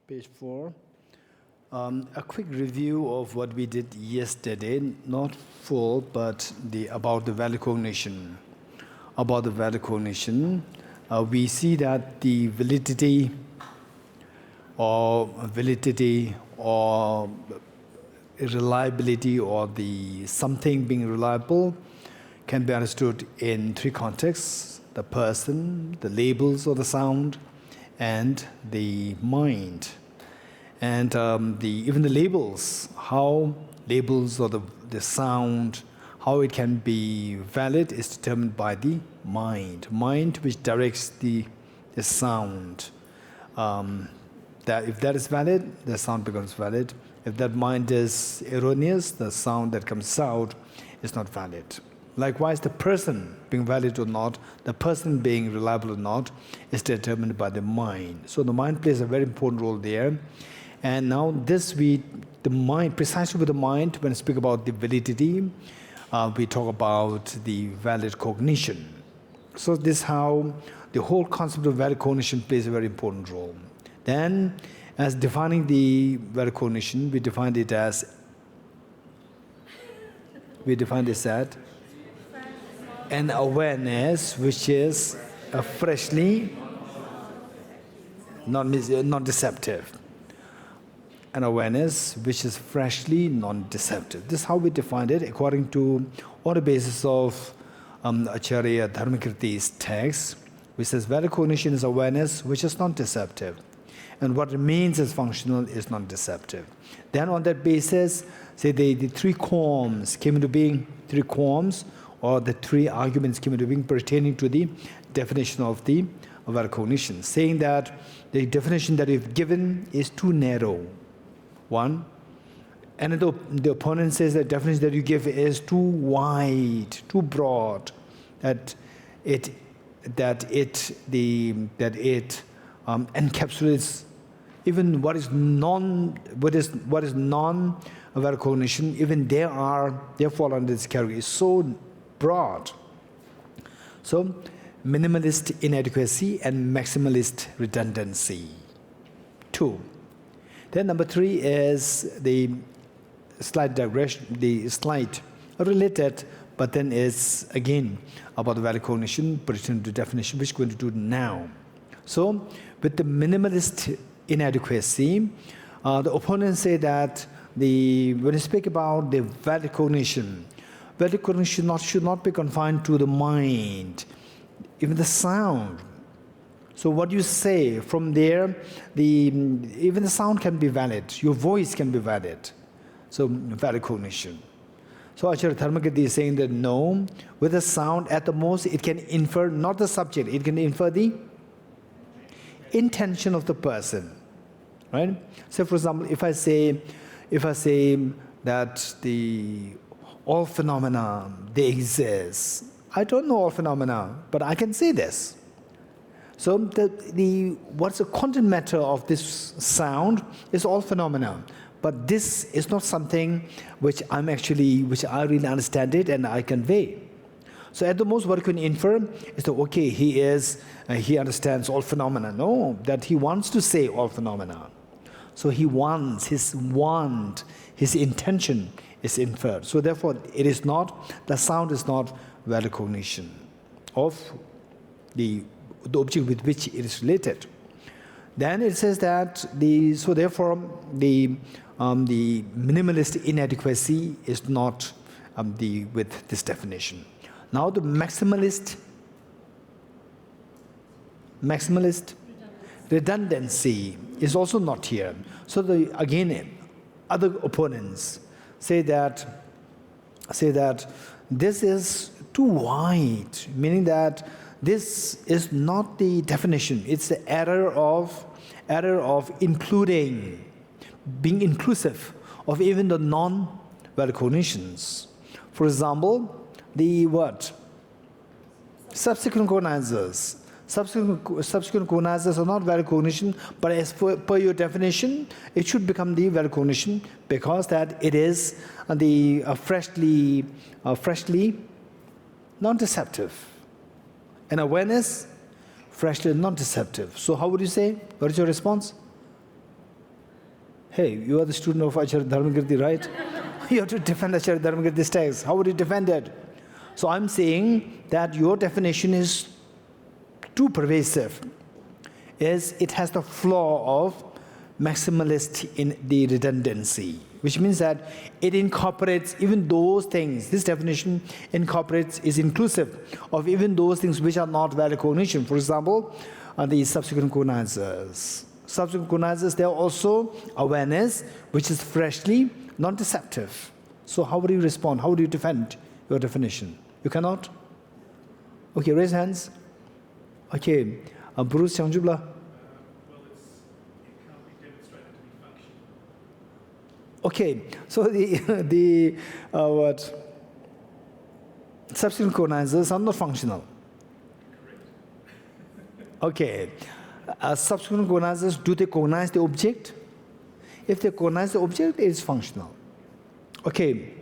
Page 4. A quick review of what we did yesterday, not full, but about the valid cognition. About the valid cognition, we see that the validity or reliability or the something being reliable can be understood in three contexts: the person, the labels or the sound, and the mind. And even the labels, how labels or the sound, how it can be valid is determined by the mind. Mind which directs the sound. That if that is valid, the sound becomes valid. If that mind is erroneous, the sound that comes out is not valid. Likewise, the person being valid or not, the person being reliable or not, is determined by the mind. So the mind plays a very important role there. And now the mind, precisely with the mind, when we speak about the validity, we talk about the valid cognition. So this is how the whole concept of valid cognition plays a very important role. Then, as defining the valid cognition, we define this as an awareness which is freshly non-deceptive. An awareness which is freshly non-deceptive. This is how we defined it according to, on the basis of Acharya Dharmakirti's text, which says valid cognition is awareness which is non-deceptive, and what remains as functional is non-deceptive. Then on that basis, say the three qualms came into being, three qualms, or the three arguments came into being pertaining to the definition of the valid cognition, saying that the definition that we've given is too narrow. One, and the opponent says the definition that you give is too wide, too broad, that it encapsulates even what is non-valid cognition. Even they fall under this category. It's so broad. So minimalist inadequacy and maximalist redundancy. 2. Then number 3 is the slight digression, the slight related, but then is again about the valid cognition, pertaining to definition, which we're going to do now. So with the minimalist inadequacy, the opponents say that when you speak about the valid cognition should not be confined to the mind, even the sound. So what you say from there, even the sound can be valid. Your voice can be valid. So valid cognition. So Acharya Dharmakirti is saying that no, with the sound at the most it can infer not the subject, it can infer the intention of the person, right? So for example, if I say that all phenomena they exist, I don't know all phenomena, but I can say this. So what's the content matter of this sound is all phenomena. But this is not something which I really understand it and I convey. So at the most what you can infer is that, okay, he understands all phenomena. No, that he wants to say all phenomena. So his intention is inferred. So therefore the sound is not valid cognition of the object with which it is related. Then it says that therefore the minimalist inadequacy is not with this definition. Now the maximalist redundancy is also not here. So again, other opponents say that this is too wide, meaning that this is not the definition. It's the error of including, being inclusive of even the non-valid cognitions. For example, the word subsequent cognizers. Subsequent cognizers are not valid cognition, but as per your definition, it should become the valid cognition because that it is freshly non-deceptive. An awareness, freshly non-deceptive. So how would you say? What is your response? Hey, you are the student of Acharya Dharmakirti, right? You have to defend Acharya Dharmakirti's text. How would you defend it? So I'm saying that your definition is too pervasive. It has the flaw of maximalist in the redundancy, which means that it incorporates even those things. This definition is inclusive of even those things which are not valid cognition. For example, the subsequent cognizers. Subsequent cognizers, they are also awareness, which is freshly non-deceptive. So how would you respond? How would you defend your definition? You cannot? Okay, raise hands. Okay, Bruce Changjubla. Okay, so the subsequent cognizers are not functional. Okay, subsequent cognizers, do they cognize the object? If they cognize the object, it is functional. Okay,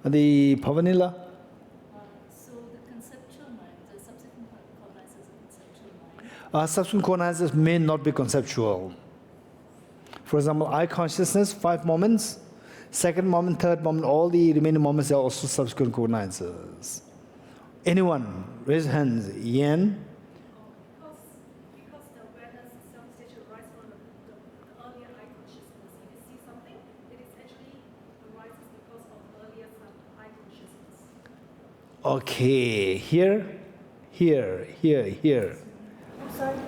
the Pavanila. So the conceptual mind, the subsequent cognizers are conceptual mind. Subsequent cognizers may not be conceptual. For example, eye consciousness, 5 moments. Second moment, third moment, all the remaining moments are also subsequent cognizers. Anyone? Raise hands. Yen? Because the awareness is some stage arises from the earlier eye consciousness. If you see something, it is actually arises because of earlier eye consciousness. Okay. Here. I'm sorry,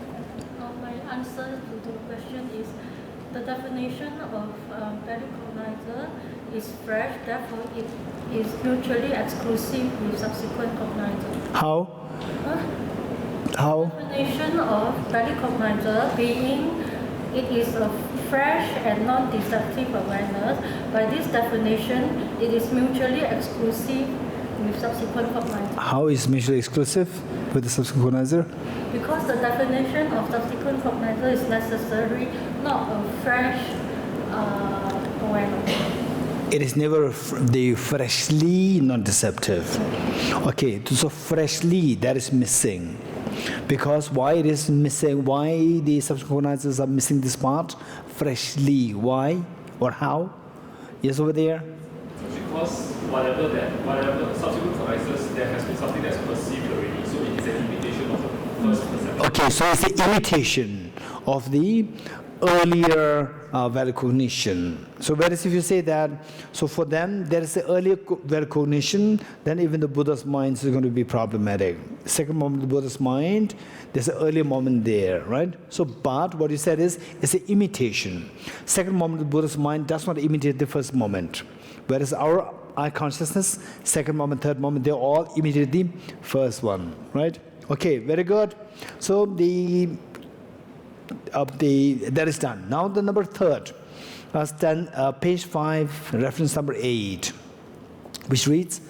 my answer to the question is the definition of valid cognizer is fresh, therefore it is mutually exclusive with subsequent cognizer. How? How? Definition of valid cognizer being it is a fresh and non-deceptive awareness. By this definition, it is mutually exclusive with subsequent cognizer. How is mutually exclusive with the subsequent cognizer? Because the definition of subsequent cognizer is necessary, not a fresh awareness. It is never the freshly non-deceptive. Okay, so freshly, that is missing. Because why it is missing, why the subsequent cognizers are missing this part? Freshly, why or how? Yes, over there? Because whatever subsequent cognizers, there has been something that's perceived already, so it is an imitation of the first perception. Okay, so it's the imitation of the earlier valid cognition. So whereas if you say that, so for them there is the earlier valid cognition, then even the Buddha's mind is going to be problematic. Second moment of the Buddha's mind, there's an earlier moment there, right? So but what you said is, it's an imitation. Second moment of the Buddha's mind does not imitate the first moment. Whereas our eye consciousness, second moment, third moment, they all imitate the first one, right? Okay, very good. So that is done. Now the number third, page 5, reference number 8, which reads,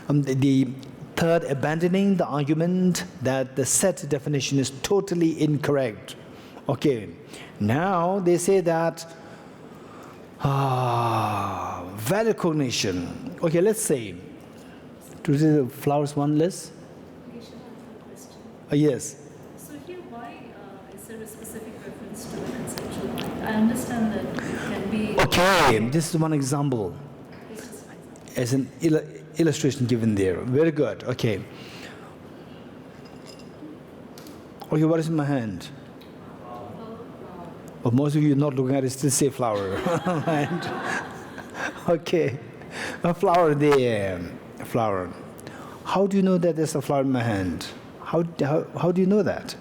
the third, abandoning the argument that the set definition is totally incorrect. Okay, now they say that valid cognition. Okay, let's say, to see the flowers one list. Yes. So here, why is there a specific reference to the conceptual mind? I understand that it can be... Okay, this is one example. As an illustration given there. Very good. Okay. Okay, what is in my hand? Well, most of you not looking at it still say flower. Right? Okay. A flower there. A flower. How do you know that there's a flower in my hand? How do you know that?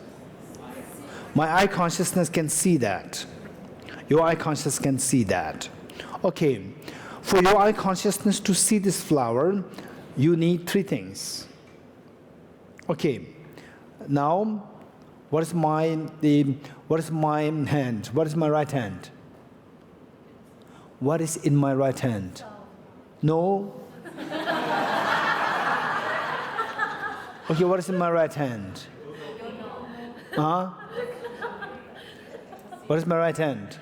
My eye consciousness can see that. Your eye consciousness can see that. Okay. For your eye consciousness to see this flower, you need 3 things. Okay. Now, what is my hand? What is my right hand? What is in my right hand? No. Okay, what is in my right hand? Huh? What is my right hand?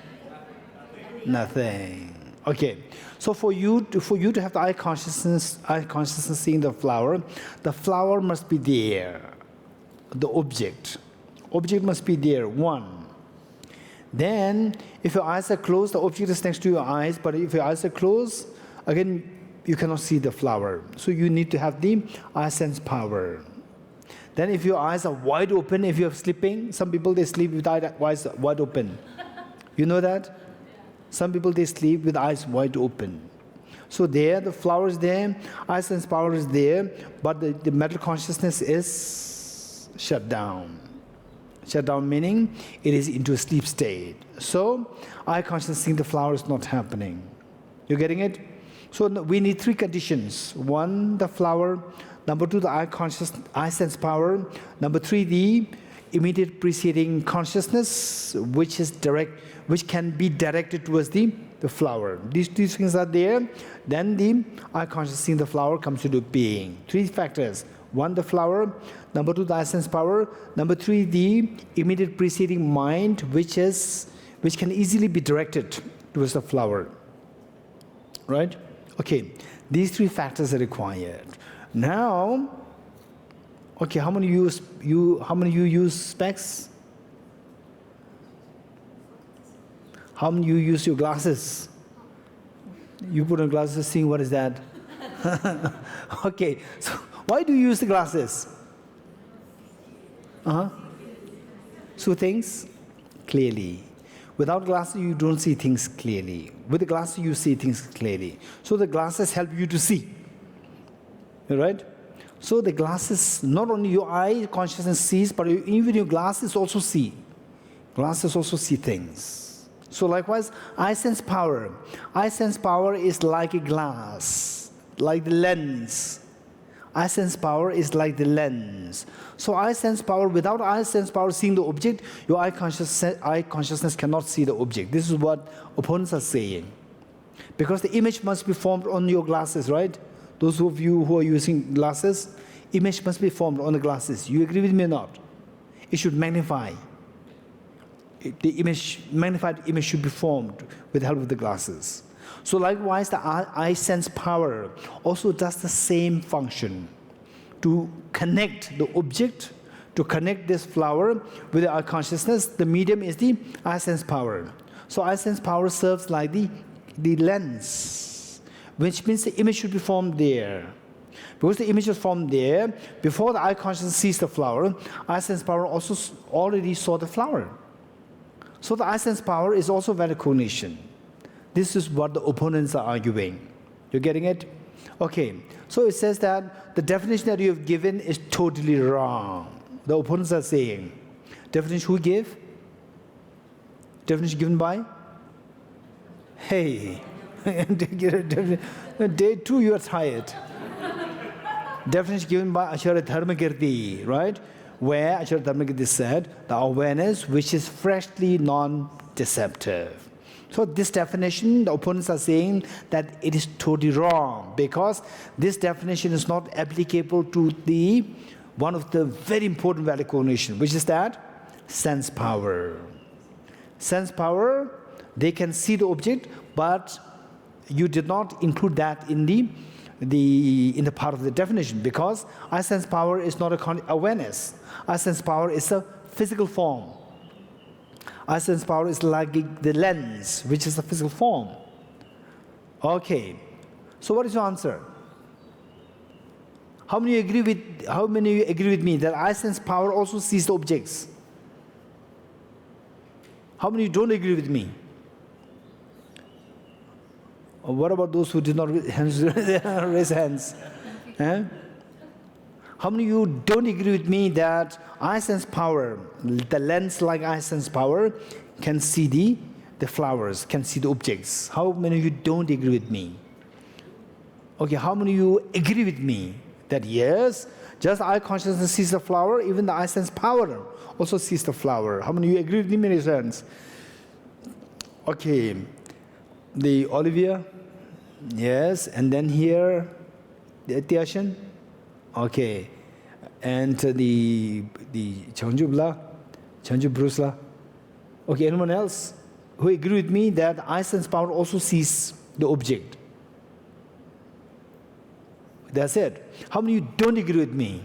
Nothing. Okay. So for you to have the eye consciousness seeing the flower must be there. The object must be there. 1. Then, if your eyes are closed, the object is next to your eyes, but if your eyes are closed, again, you cannot see the flower. So you need to have the eye sense power. Then if your eyes are wide open, if you're sleeping, some people, they sleep with eyes wide open. You know that? Some people, they sleep with eyes wide open. So there, the flower is there, eye sense power is there, but the mental consciousness is shut down. Shut down meaning it is into a sleep state. So eye consciousness seeing the flower is not happening. You getting it? So we need three conditions. One, the flower. Number two, the eye sense power. Number three, the immediate preceding consciousness, which can be directed towards the flower. These things are there. Then the eye consciousness seeing the flower comes into being. Three factors. One, the flower. Number two, the eye sense power. Number three, the immediate preceding mind, which can easily be directed towards the flower. Right? Okay. These three factors are required. Now, okay, how many of you use specs? How many of you use your glasses? You put on glasses, seeing what is that? Okay, so why do you use the glasses? So things clearly. Without glasses, you don't see things clearly. With the glasses, you see things clearly. So the glasses help you to see. Right? So the glasses, not only your eye consciousness sees, but even your glasses also see. Glasses also see things. So likewise, eye sense power. Eye sense power is like a glass, like the lens. Eye sense power is like the lens. So eye sense power, without eye sense power seeing the object, your eye consciousness cannot see the object. This is what opponents are saying. Because the image must be formed on your glasses, right? Those of you who are using glasses, image must be formed on the glasses. You agree with me or not? It should magnify. Magnified image should be formed with the help of the glasses. So likewise, the eye sense power also does the same function to connect the object, to connect this flower with the eye consciousness. The medium is the eye sense power. So eye sense power serves like the lens, which means the image should be formed there. Because the image is formed there, before the eye consciousness sees the flower, eye sense power also already saw the flower. So the eye sense power is also valid cognition. This is what the opponents are arguing. You're getting it? Okay, so it says that the definition that you have given is totally wrong. The opponents are saying. Definition who gave? Definition given by? Hey. Day 2 you are tired. Definition given by Acharya Dharmakirti, right? Where Acharya Dharmakirti said, the awareness which is freshly non-deceptive. So this definition, the opponents are saying that it is totally wrong because this definition is not applicable to one of the very important valid cognition, which is that sense power. Sense power, they can see the object, but you did not include that in the part of the definition because eye sense power is not awareness. Eye sense power is a physical form. Eye sense power is like the lens, which is a physical form. Okay, so what is your answer? How many of you agree with me that eye sense power also sees the objects? How many don't agree with me? Or what about those who did not raise hands? How many of you don't agree with me that eye sense power, the lens like eye sense power, can see the flowers, can see the objects? How many of you don't agree with me? Okay, how many of you agree with me that yes, just eye consciousness sees the flower, even the eye sense power also sees the flower? How many of you agree with me? Many hands. Okay, the Olivia, yes, and then here, the Tiashan. Okay, and the Chanju Brusla. Okay, anyone else who agree with me that eye sense power also sees the object? That's it. How many of you don't agree with me?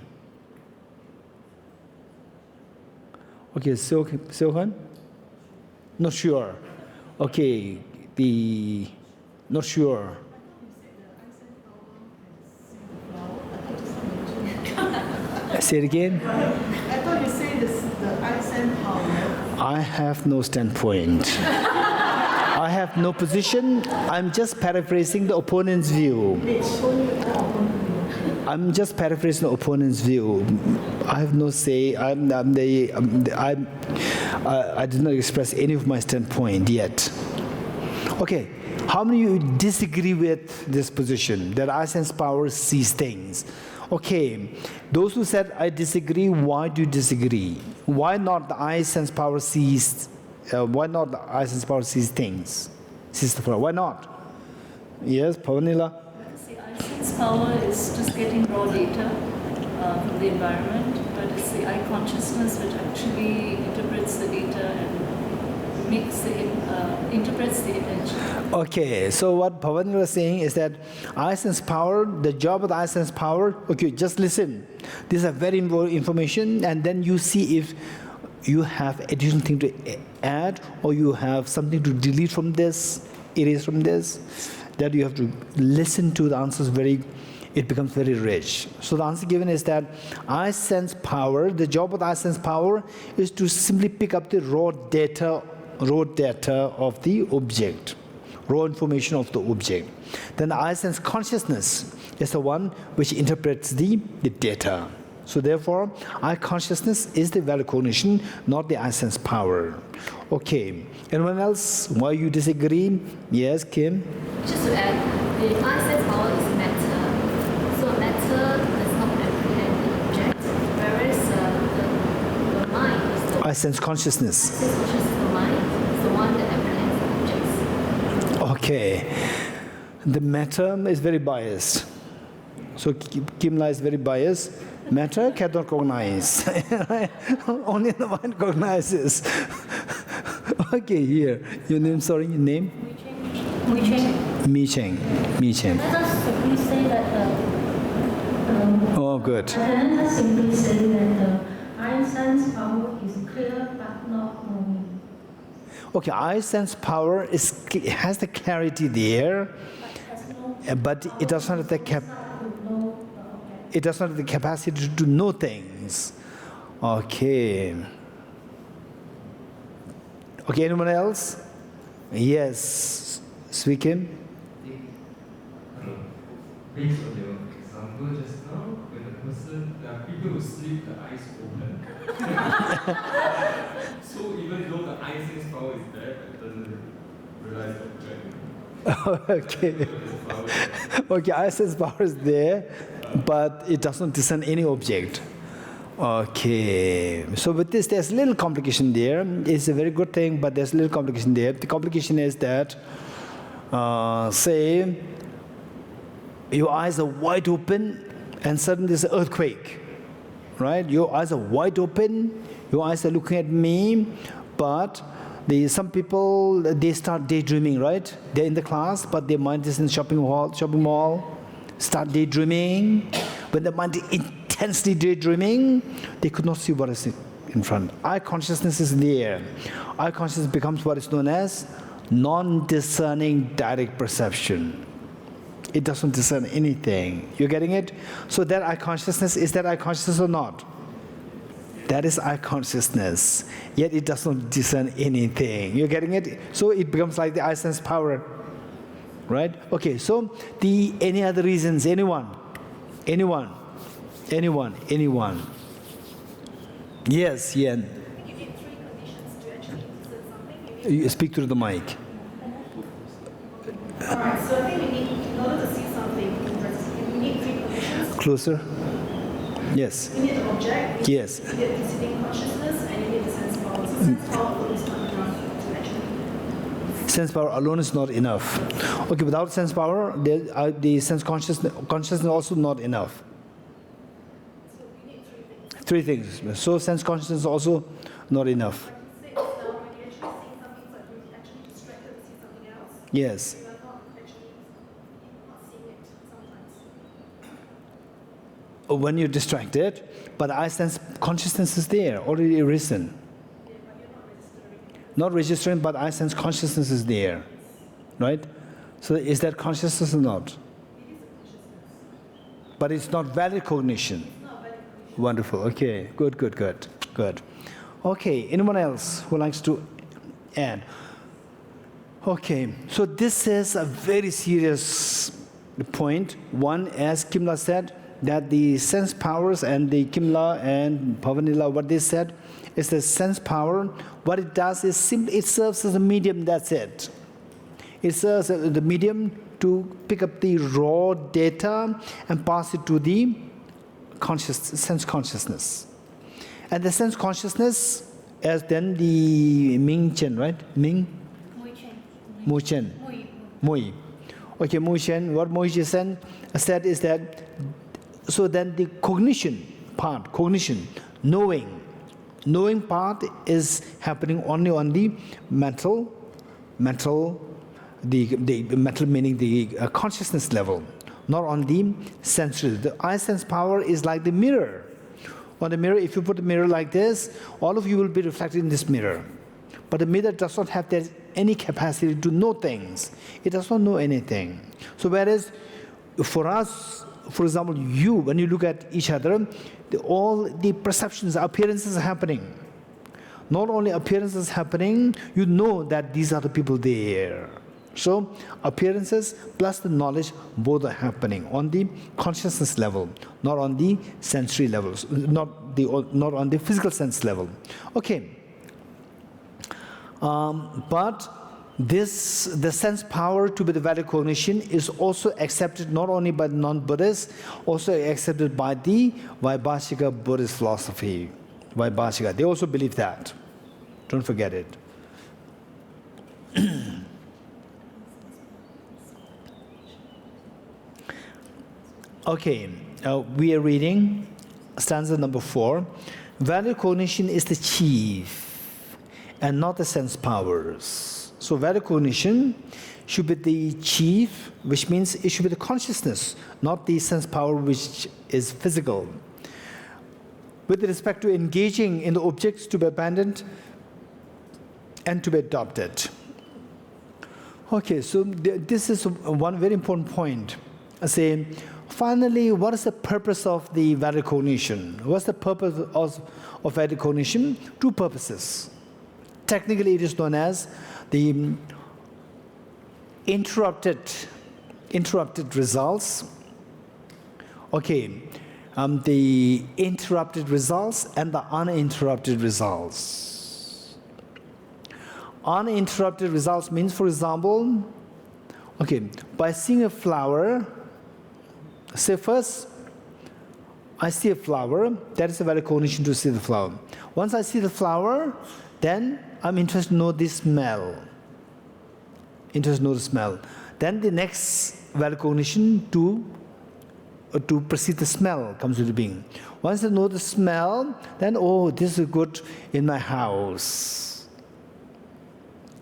Okay, Sohan? Not sure. Okay, not sure. Say it again. I thought you said this, the I send power. I have no standpoint. I have no position. I'm just paraphrasing the opponent's view. I'm just paraphrasing the opponent's view. I have no say. I did not express any of my standpoint yet. Okay, how many of you disagree with this position that I sense power sees things? Okay, those who said I disagree, why do you disagree? Why not the I sense power sees? Why not the I sense power sees things? Why not? Yes, Pavanila. See, I sense power is just getting raw data from the environment, but it's the I consciousness which actually interprets the data and interprets the image. Okay, so what Pavan was saying is that I sense power, the job of the I sense power, okay, just listen. This is a very important information, and then you see if you have additional thing to add, or you have something to delete from this, erase from this, that you have to listen to the answers it becomes very rich. So the answer given is that I sense power, the job of the I sense power is to simply pick up the raw data of the object, raw information of the object. Then the I sense consciousness is the one which interprets the data. So therefore, I consciousness is the valid cognition, not the I sense power. Okay, anyone else? Why you disagree? Yes, Kim? Just to add, the I sense power is matter. So matter does not apprehend the object, whereas the mind is the I sense consciousness. sense consciousness of the mind is the one that apprehends the objects. Okay, the matter is very biased. So Kimla is very biased. Matter cannot cognize. Only the mind cognizes. Okay, here. Your name, sorry, your name? Mi Cheng. Let us simply say that Oh, good. let us simply say that I sense power is clear but not knowing. Okay, I sense power has the clarity there, but it does not have the capacity to know things. Okay. Okay, anyone else? Yes, Swikim? Based on your example just now, when the person, there are people who sleep the eyes open. So even though the eye sense power is there, it doesn't realize the object. Okay. Okay, I sense power is there, but it doesn't discern any object. Okay. So with this, there's a little complication there. It's a very good thing, but there's a little complication there. The complication is that, say, your eyes are wide open, and suddenly there's an earthquake, right? Your eyes are wide open, your eyes are looking at me, but some people, they start daydreaming, right? They're in the class, but their mind is in the shopping mall, start daydreaming. When the mind is intensely daydreaming, they could not see what is in front. Eye consciousness is there. Eye consciousness becomes what is known as non-discerning direct perception. It doesn't discern anything. You're getting it? So that eye consciousness, is that eye consciousness or not? That is eye consciousness. Yet it does not discern anything. You're getting it? So it becomes like the eye sense power. Right? Okay, so any other reasons? Anyone? Anyone? Anyone? Anyone? Yes, Yen. You need three conditions to actually discern something. You speak through the mic. Alright, so I think we need, in order to see something, we need three conditions. Closer. Yes. You need the object, Yes. you need the sitting consciousness, and you need the sense power. So sense power alone is not enough to actually. Sense power alone is not enough. Okay, without sense power, the sense consciousness is also not enough. So we need three things. Three things. So sense consciousness is also not enough. Say just now, when you actually see something, but you're actually distracted to see something else. Yes. You are not actually not seeing it sometimes. When you're distracted, but I sense consciousness is there, already arisen. Yeah, but you're not registering. The Not registering, but I sense consciousness is there, right? So is that consciousness or not? It is a consciousness. But it's not valid cognition. It's not valid cognition. Wonderful. Okay. Good. Okay. Anyone else who likes to add? Okay. So this is a very serious point. One, as Kimla said, that the sense powers and the Kimla and Pavanila, what they said is the sense power. What it does is simply it serves as a medium. That's it. It serves as the medium to pick up the raw data and pass it to the sense consciousness. And the sense consciousness as then the Ming Chen, right? Ming? Mu Chen. Mui. Okay, Mu Chen. What Mu Chen said is that, so then the cognition part, knowing part is happening only on the mental, the mental meaning the consciousness level, not on the sensory. The eye sense power is like the mirror. On the mirror, if you put a mirror like this, all of you will be reflected in this mirror. But the mirror does not have any capacity to know things. It does not know anything. So whereas for us, for example, when you look at each other, all the perceptions, appearances are happening. Not only appearances happening, you know that these are the people there. So appearances plus the knowledge, both are happening on the consciousness level, not on the sensory levels, not on the physical sense level. Okay. But the sense power to be the valid cognition is also accepted not only by the non-Buddhists, also accepted by the Vaibhashika Buddhist philosophy. Vaibhashika, they also believe that. Don't forget it. Okay, we are reading stanza number 4. Valid cognition is the chief and not the sense powers. So valid cognition should be the chief, which means it should be the consciousness, not the sense power which is physical. With respect to engaging in the objects to be abandoned and to be adopted. Okay, so this is one very important point. I say, finally, what is the purpose of the valid cognition? What's the purpose of valid cognition? Two purposes. Technically, it is known as the interrupted results. Okay, the interrupted results and the uninterrupted results. Uninterrupted results means, for example, okay, by seeing a flower, say first, I see a flower, that is a valid cognition to see the flower. Once I see the flower, then I'm interested to know the smell. Then the next valid cognition to perceive the smell comes into being. Once I know the smell, then, oh, this is good in my house.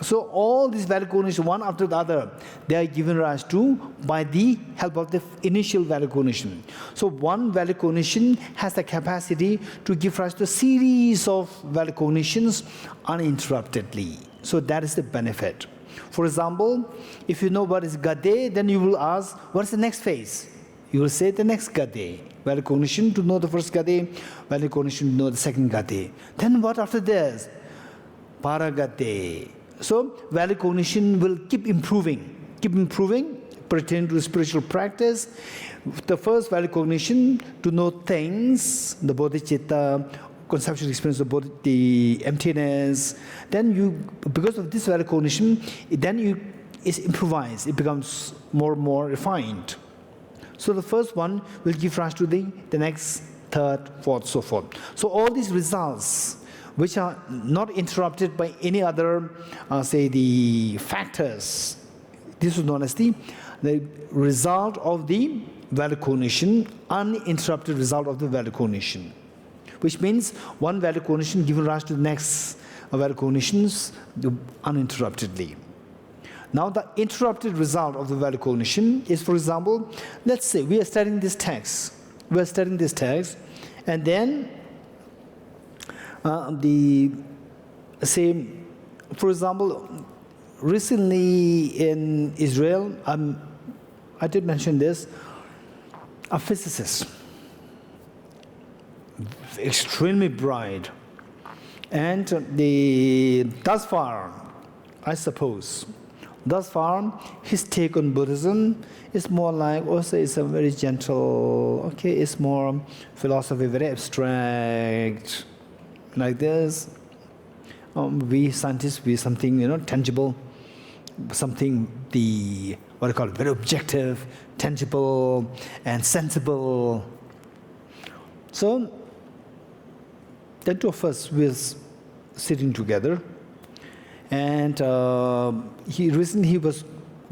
So all these valid cognition, one after the other, they are given rise to by the help of the initial valid cognition. So one valid cognition has the capacity to give rise to a series of valid cognitions uninterruptedly. So that is the benefit. For example, if you know what is gade, then you will ask, what is the next phase? You will say the next gade. Valid cognition to know the first gade, valid cognition to know the second gade. Then what after this? Paragade. So valid cognition will keep improving pertaining to spiritual practice. The first valid cognition to know things, the bodhicitta, conceptual experience of the emptiness. Then you, because of this valid cognition, it's improvised. It becomes more and more refined. So the first one will give rise to the next, third, fourth, so forth. So all these results, which are not interrupted by any other, say, the factors. This is known as the result of the valid cognition, uninterrupted result of the valid cognition. Which means one valid cognition given rise to the next valid cognitions uninterruptedly. Now the interrupted result of the valid cognition is, for example, let's say we are studying this text. And then for example, recently in Israel, I did mention this, a physicist, extremely bright, and thus far, I suppose, his take on Buddhism is more like, also it's a very gentle, okay, it's more philosophy, very abstract, like this. We scientists, we something, tangible, something, what I call it, very objective, tangible, and sensible. So, the two of us were sitting together, and recently he was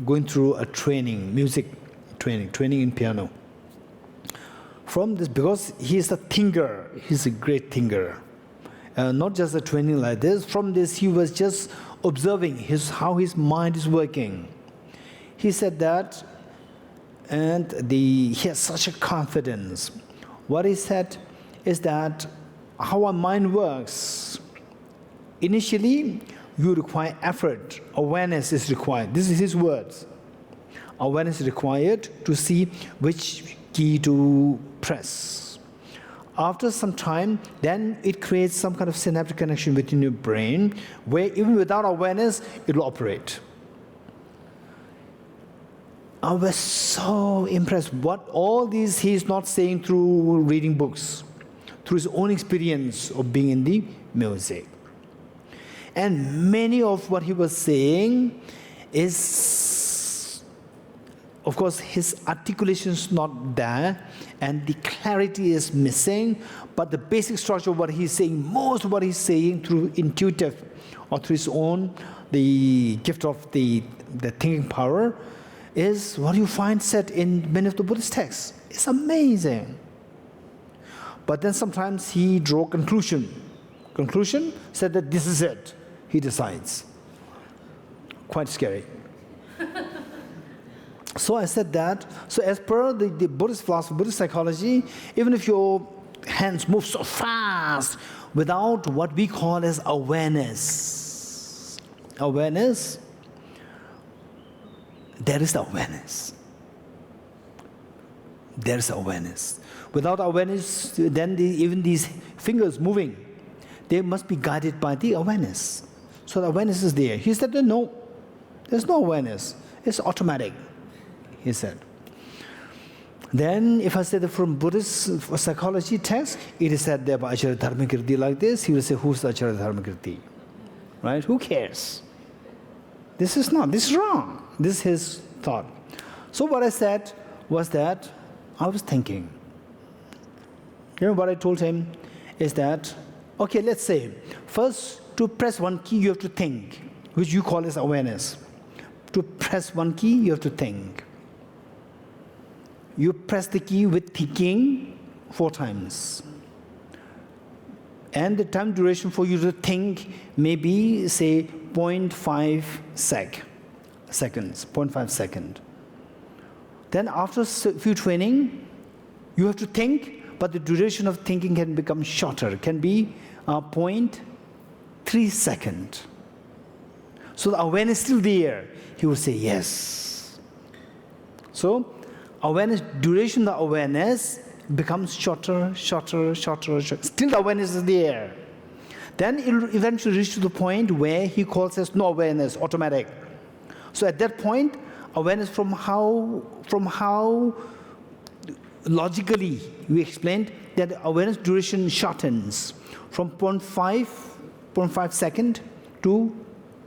going through a training, music training in piano. From this, because he is a thinker, he's a great thinker. Not just a training like this. From this, he was just observing how his mind is working. He said that, and he has such a confidence. What he said is that how our mind works. Initially, you require effort. Awareness is required. This is his words. Awareness is required to see which key to press. After some time, then it creates some kind of synaptic connection within your brain, where even without awareness, it will operate. I was so impressed. What all these he is not saying through reading books, through his own experience of being in the music. And many of what he was saying is, of course, his articulation is not there, and the clarity is missing, but the basic structure of what he's saying, most of what he's saying through intuitive or through his own, the gift of the thinking power, is what you find said in many of the Buddhist texts. It's amazing. But then sometimes he drew conclusion, said that this is it. He decides. Quite scary. So I said that, so as per the Buddhist philosophy, Buddhist psychology, even if your hands move so fast without what we call as awareness, there is awareness. There is awareness. Without awareness, then even these fingers moving, they must be guided by the awareness. So the awareness is there. He said, no, there's no awareness. It's automatic, he said. Then, if I say that from Buddhist psychology text, it is said there by Acharya Dharmakirti like this, he will say, who's the Acharya Dharmakirti? Right? Who cares? This is wrong. This is his thought. So what I said was that I was thinking. You know what I told him is that, okay, let's say, first to press one key you have to think, which you call as awareness. To press one key you have to think. You press the key with thinking 4 times. And the time duration for you to think may be, say, 0.5 seconds, 0.5 second. Then after a few training, you have to think, but the duration of thinking can become shorter. It can be 0.3 second. So the awareness is still there. He will say yes. So awareness, duration of the awareness becomes shorter. Still the awareness is there. Then it will eventually reach to the point where he calls us no awareness, automatic. So at that point, awareness from how logically we explained that awareness duration shortens from 0.5 second to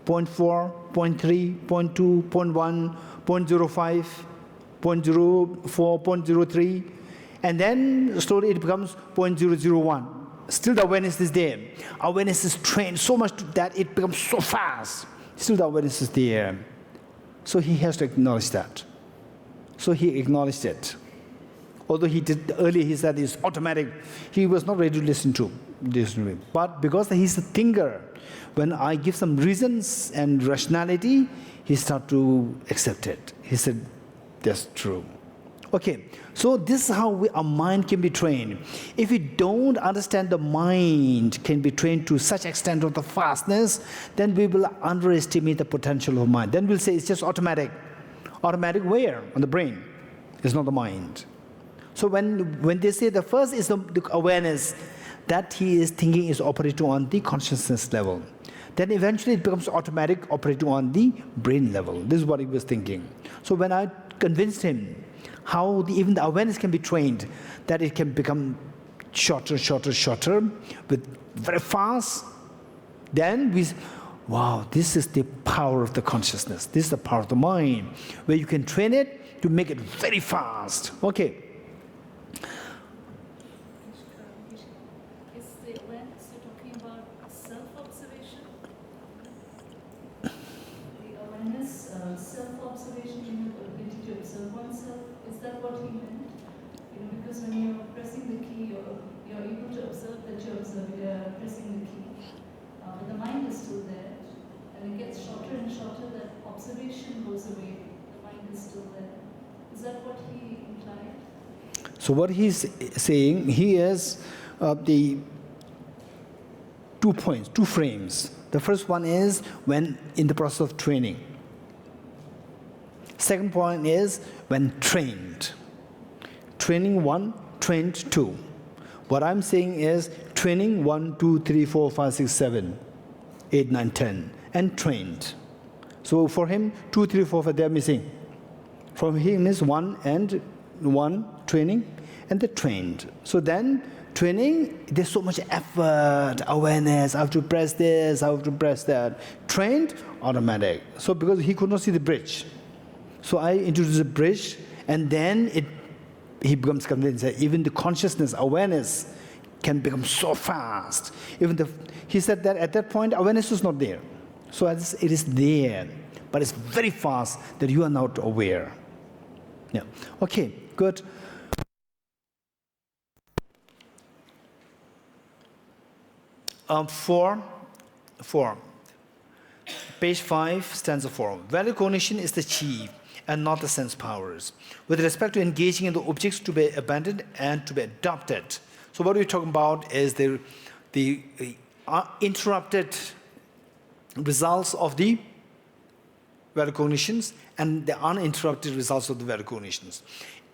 0.4, 0.3, 0.2, 0.1, 0.05, 0.04, 0.03, and then slowly it becomes 0.001. Still the awareness is there. Awareness is trained so much that it becomes so fast. Still the awareness is there. So he has to acknowledge that. So he acknowledged it. Although he did earlier, he said it's automatic. He was not ready to listen to this. But because he's a thinker, when I give some reasons and rationality, he started to accept it. He said, that's true. Okay, so this is how our mind can be trained. If we don't understand the mind can be trained to such extent of the fastness, then we will underestimate the potential of mind. Then we'll say it's just automatic. Automatic where? On the brain. It's not the mind. So when they say the first is the awareness that he is thinking is operating on the consciousness level, then eventually it becomes automatic operating on the brain level. This is what he was thinking. So when I convinced him how even the awareness can be trained, that it can become shorter, with very fast, then wow, this is the power of the consciousness. This is the power of the mind, where you can train it to make it very fast. Okay. Is the awareness you're talking about self-observation? The awareness, self-observation, the ability to observe oneself, is that what he meant? Because when you're pressing the key, you're able to observe that you're pressing the key. But the mind is still there, and it gets shorter and shorter, that observation goes away, the mind is still there. Is that what he implied? So what he's saying, he is the 2 points, 2 frames. The first one is when in the process of training. Second point is when trained. Training 1, trained 2. What I'm saying is training 1, 2, 3, 4, 5, 6, 7, 8, 9, 10, and trained. So for him, 2, 3, 4, 5, they are missing. From him is 1 and 1 training and the trained. So then training, there's so much effort, awareness, I have to press this, I have to press that. Trained, automatic. So because he could not see the bridge. So I introduced a bridge, and then he becomes convinced that even the consciousness, awareness, can become so fast. He said that at that point, awareness was not there. So it is there, but it's very fast that you are not aware. Yeah. Okay, good. Four. Page 5, stanza 4. Valid cognition is the chief and not the sense powers, with respect to engaging in the objects to be abandoned and to be adopted. So what we're talking about is the interrupted results of the valid cognitions and the uninterrupted results of the valid cognitions.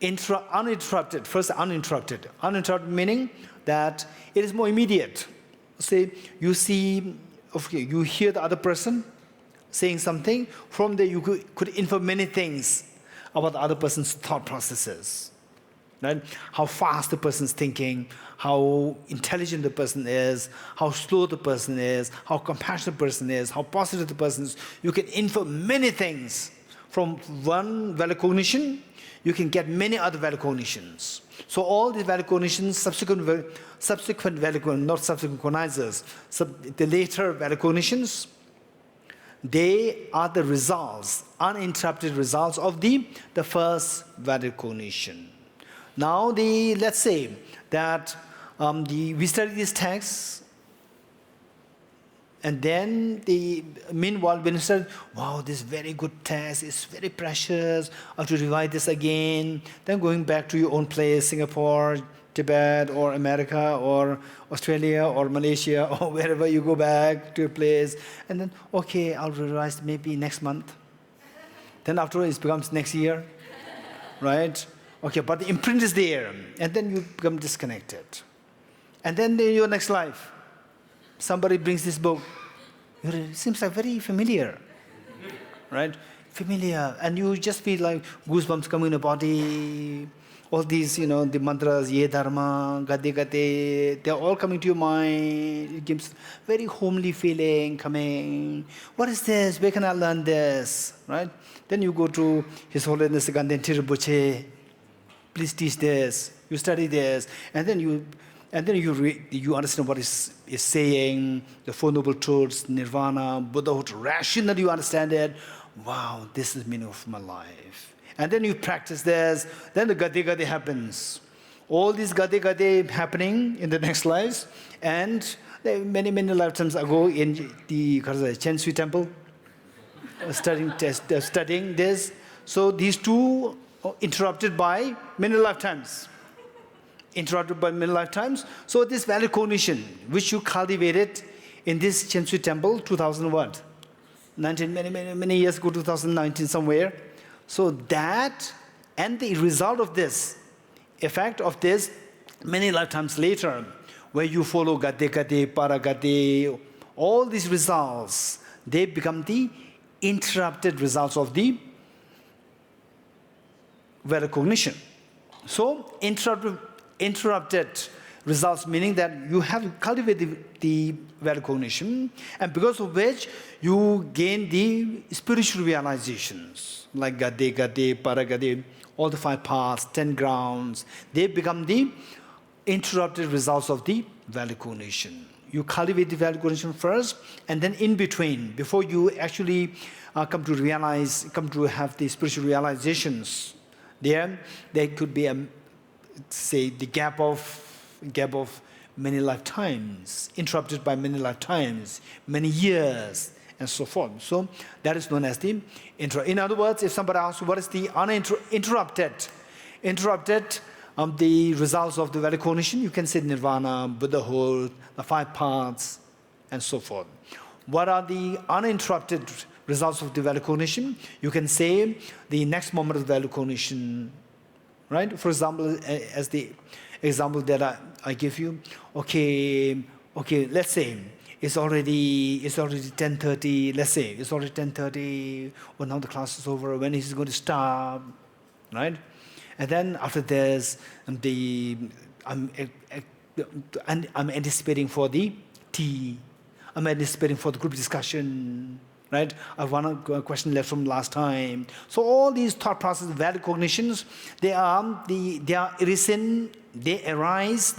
Uninterrupted, first uninterrupted. Uninterrupted meaning that it is more immediate. Say you see, okay, you hear the other person saying something, from there you could infer many things about the other person's thought processes. Right? How fast the person's thinking, how intelligent the person is, how slow the person is, how compassionate the person is, how positive the person is. You can infer many things. From one valid cognition, you can get many other valid cognitions. So all these valid cognitions, subsequent valid cognitions, not subsequent cognizers, the later valid cognitions, they are the results, uninterrupted results of the first valid cognition. Now, let's say that we study these texts, and then meanwhile, when you said, wow, this very good text, it's very precious, I have to revise this again, then going back to your own place, Singapore, Tibet, or America, or Australia, or Malaysia, or wherever you go back to your place, and then, okay, I'll revise maybe next month. Then after it becomes next year, right? Okay, but the imprint is there, and then you become disconnected. And then in your next life, somebody brings this book. It seems like very familiar, right? Familiar, and you just feel like goosebumps coming in the body. All these, the mantras, Ye Dharma, Gade Gade, they're all coming to your mind. It gives very homely feeling coming. What is this? Where can I learn this? Right? Then you go to His Holiness Ganden Tirbuche. Please teach this. You study this, and then you understand what is saying, the Four Noble Truths, Nirvana, Buddhahood, rationally you understand it. Wow, this is the meaning of my life. And then you practice this, then the Gade Gade happens. All these Gade Gade happening in the next lives, and many lifetimes ago in the Chen Sui temple, studying this. So these two interrupted by many lifetimes. Interrupted by many lifetimes. So this valid cognition, which you cultivated in this Chensui temple, 2000 what? 19, many years ago, 2019 somewhere. So that, and the result of this, effect of this, many lifetimes later, where you follow gate, paragate, all these results, they become the interrupted results of the valid cognition. So interrupted results, meaning that you have cultivated the valid cognition, and because of which you gain the spiritual realizations, like gade, paragade, all the 5 paths, 10 grounds, they become the interrupted results of the valid cognition. You cultivate the valid cognition first, and then in between, before you actually come to have the spiritual realizations, there could be say the gap of many lifetimes, interrupted by many lifetimes, many years, and so forth. So that is known as the in other words, if somebody asks you what is the interrupted the results of the valid cognition, you can say nirvana, Buddhahood, the 5 paths, and so forth. What are the uninterrupted results of the valid cognition? You can say the next moment of the valid cognition, right? For example, as the example that I give you, okay, let's say it's already 10:30. Let's say it's already 10:30. Well, now the class is over. When is it going to start, right? And then after this, I'm anticipating for the tea. I'm anticipating for the group discussion, right? I have one question left from last time. So all these thought processes, valid cognitions, they arise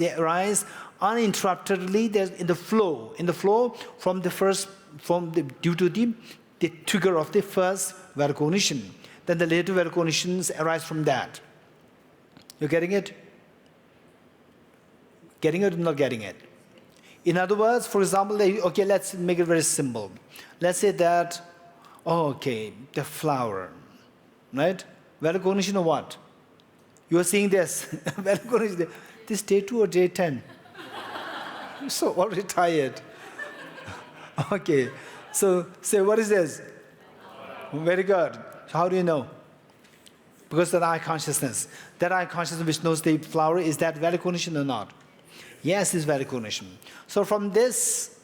uninterruptedly. They're in the flow due to the trigger of the first valid cognition. Then the later valid cognitions arise from that. You getting it? Getting it or not getting it? In other words, for example, okay, let's make it very simple. Let's say that, the flower, right? Valid cognition of what? You are seeing this. Valid cognition, this day 2 or day 10? You're so already tired. Okay, so say, what is this? Very good. So how do you know? Because that eye consciousness which knows the flower, is that valid cognition or not? Yes, it's valid cognition. So from this,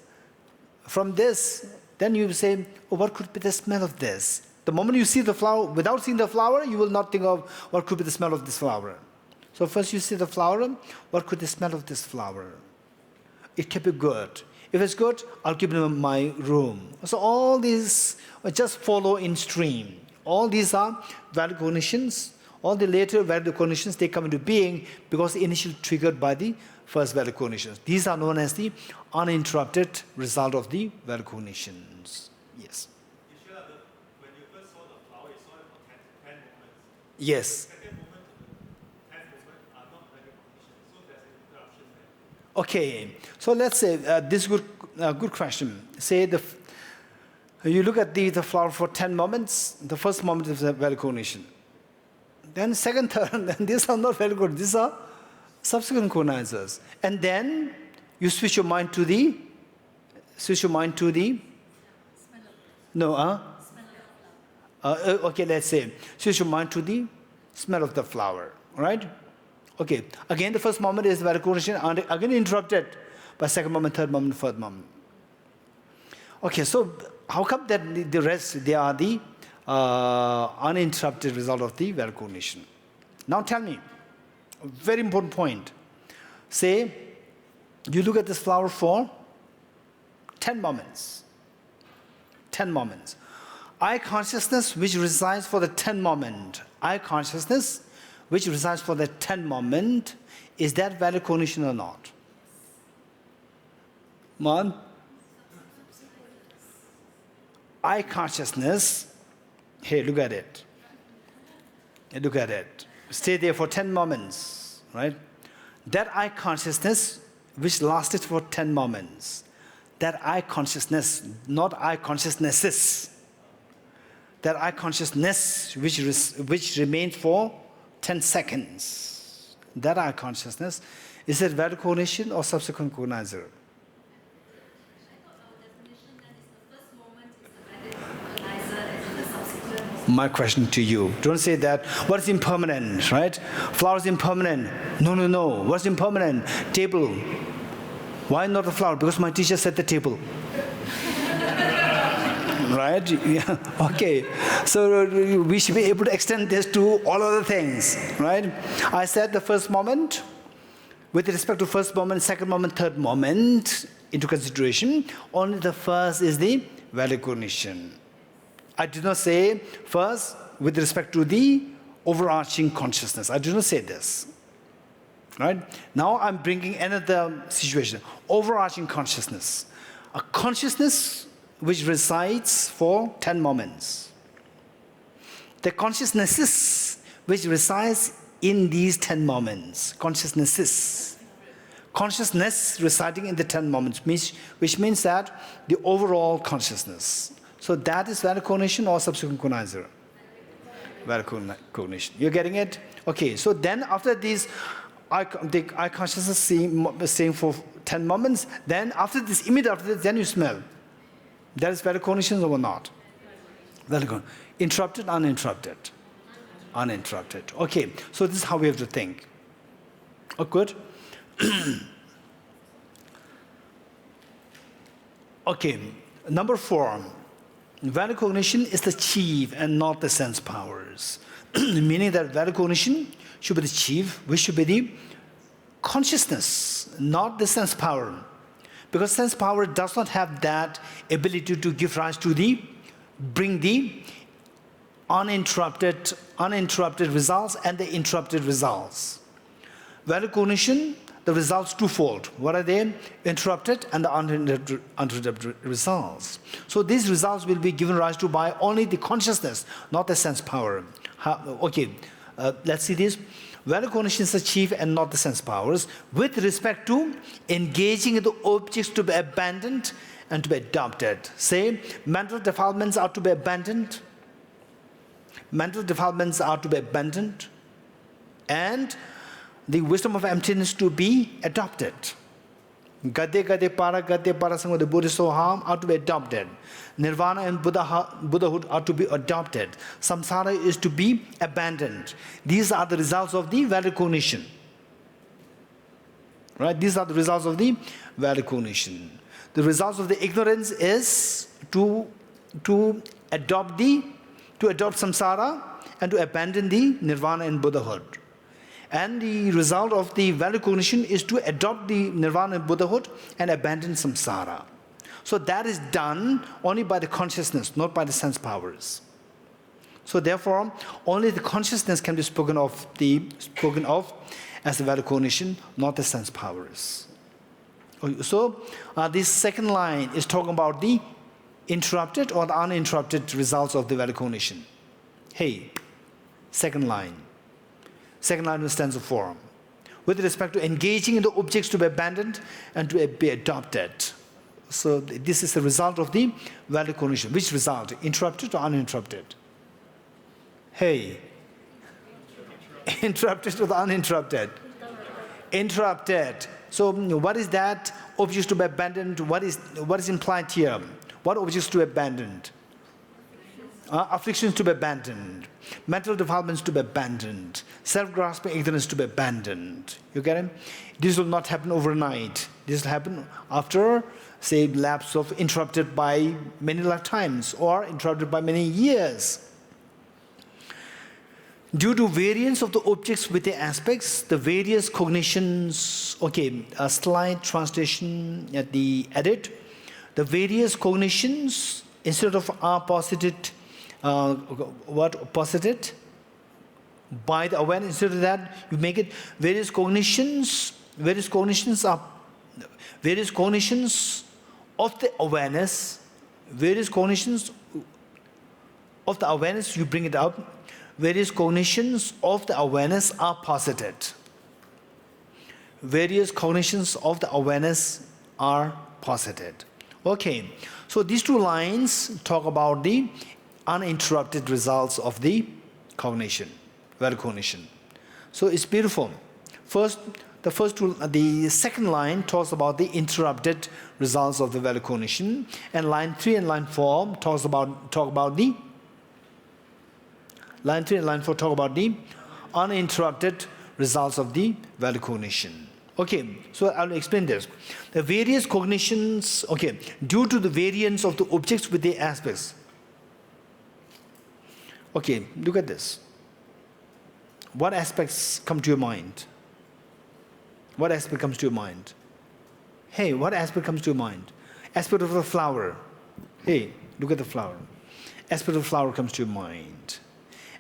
then you say, what could be the smell of this? The moment you see the flower, without seeing the flower, you will not think of what could be the smell of this flower. So first you see the flower, what could be the smell of this flower? It can be good. If it's good, I'll keep it in my room. So all these just follow in stream. All these are valid cognitions. All the later valid cognitions, they come into being because initially triggered by the first valid cognitions. These are known as the uninterrupted result of the valid cognitions. Yes. When you first saw the flower, you saw it for 10 moments. Yes. The second moment to the 10th moment are not valid cognitions. So there's an interruption there. Okay. So let's say this is good question. Say you look at the flower for 10 moments. The first moment is a valid cognition. Then second, third, and these are not very good. These are subsequent cognizers. And then you switch your mind to the okay, let's say switch your mind to the smell of the flower, right? Okay. Again, the first moment is valid cognition, and again interrupted by second moment, third moment, fourth moment. Okay, so how come that the rest, they are the uninterrupted result of the valid cognition? Now tell me, a very important point. Say, you look at this flower for 10 moments. 10 moments. Eye consciousness which resides for the 10 moment. Eye consciousness which resides for the 10 moment, is that valid cognition or not? Mon? Eye consciousness, hey, look at it. Look at it. Stay there for 10 moments, right? That eye consciousness which lasted for 10 moments, that eye consciousness, not eye consciousnesses, that eye consciousness which remained for 10 seconds, that eye consciousness, is it valid cognition or subsequent cognizer? My question to you. Don't say that, what is impermanent, right? Flower is impermanent. No. What's impermanent? Table. Why not the flower? Because my teacher said the table. Right? Yeah. Okay. So we should be able to extend this to all other things, right? I said the first moment, with respect to first moment, second moment, third moment, into consideration, only the first is the valid cognition. I did not say first with respect to the overarching consciousness. I did not say this. Right? Now I'm bringing another situation. Overarching consciousness. A consciousness which resides for 10 moments. The consciousnesses which resides in these 10 moments. Consciousnesses. Consciousness residing in the 10 moments, which means that the overall consciousness. So that is valid cognition or subsequent cognizer? Valid cognition. You're getting it? Okay, so then after these, the eye consciousness seeing for 10 moments, then after this, immediately after this, then you smell. That is valid cognition or not? Valid cognition. Interrupted, uninterrupted? Uninterrupted. Okay, so this is how we have to think. Oh, good. Okay, number 4. Valid cognition is the chief and not the sense powers. Meaning that valid cognition should be the chief, which should be the consciousness, not the sense power. Because sense power does not have that ability to give rise to bring the uninterrupted results and the interrupted results. Valid cognition, the results twofold. What are they? Interrupted and the uninterrupted results. So these results will be given rise to by only the consciousness, not the sense power. Let's see this. Valid cognition is the chief and not the sense powers with respect to engaging in the objects to be abandoned and to be adopted. Say, mental defilements are to be abandoned. Mental defilements are to be abandoned. And the wisdom of emptiness to be adopted. Gade para the Buddhist soham are to be adopted. Nirvana and Buddhahood are to be adopted. Samsara is to be abandoned. These are the results of the valid cognition. Right? These are the results of the valid cognition. The results of the ignorance is to adopt samsara and to abandon the nirvana and Buddhahood. And the result of the valid cognition is to adopt the nirvana and Buddhahood and abandon samsara. So that is done only by the consciousness, not by the sense powers. So therefore, only the consciousness can be spoken of as the valid cognition, not the sense powers. So this second line is talking about the interrupted or the uninterrupted results of the valid cognition. Hey, second line. Second line of stanza 4. With respect to engaging in the objects to be abandoned and to be adopted. So this is the result of the valid cognition. Which result? Interrupted or uninterrupted? Hey. Interrupted or uninterrupted? Interrupted. So what is that? Objects to be abandoned. What is implied here? What objects to be abandoned? Afflictions to be abandoned. Mental defilements to be abandoned. Self-grasping ignorance to be abandoned. You get it? This will not happen overnight. This will happen after, say, lapse of interrupted by many lifetimes or interrupted by many years. Due to variance of the objects with the aspects, the various cognitions, a slight translation at the edit. The various cognitions, instead of are posited, posited by the awareness, instead of that, you make it various cognitions of the awareness, you bring it up. Various cognitions of the awareness are posited. Various cognitions of the awareness are posited. Okay, so these two lines talk about the uninterrupted results of the cognition, valid cognition. So it's beautiful. The second line talks about the interrupted results of the value cognition, and line 3 and line 4 talk about the uninterrupted results of the value cognition. Okay, so I'll explain this. The various cognitions, due to the variance of the objects with the aspects. Okay, look at this. What aspects come to your mind? What aspect comes to your mind? Hey, what aspect comes to your mind? Aspect of the flower. Hey, look at the flower. Aspect of the flower comes to your mind.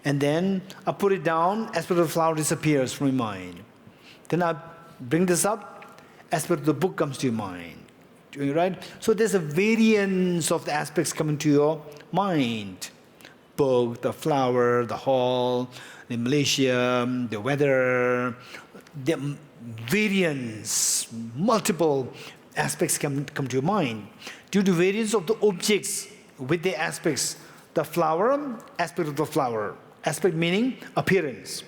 And then I put it down, aspect of the flower disappears from your mind. Then I bring this up, aspect of the book comes to your mind. Right? So there's a variance of the aspects coming to your mind. Book, the flower, the hall, the Malaysia, the weather, the variance, multiple aspects come to your mind. Due to variance of the objects with the aspects, the flower, aspect of the flower. Aspect meaning appearance.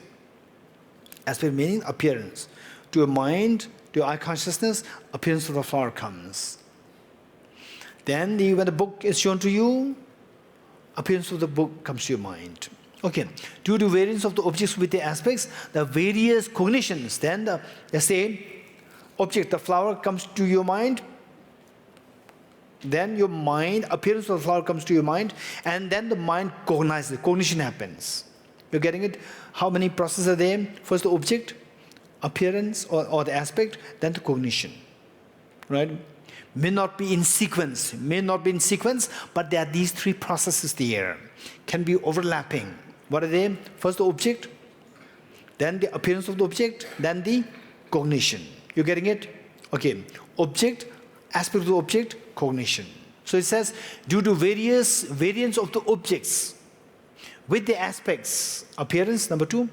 Aspect meaning appearance. To your mind, to your eye consciousness, appearance of the flower comes. Then when the book is shown to you, appearance of the book comes to your mind. Okay, due to variance of the objects with the aspects, the various cognitions, then let's say, object, the flower comes to your mind, then your mind, appearance of the flower comes to your mind, and then the mind cognizes, cognition happens. You're getting it? How many processes are there? First the object, appearance or the aspect, then the cognition. Right? May not be in sequence, but there are these three processes there. Can be overlapping. What are they? First the object, then the appearance of the object, then the cognition. You getting it? Okay. Object, aspect of the object, cognition. So it says, due to variance of the objects with the aspects, appearance, number 2,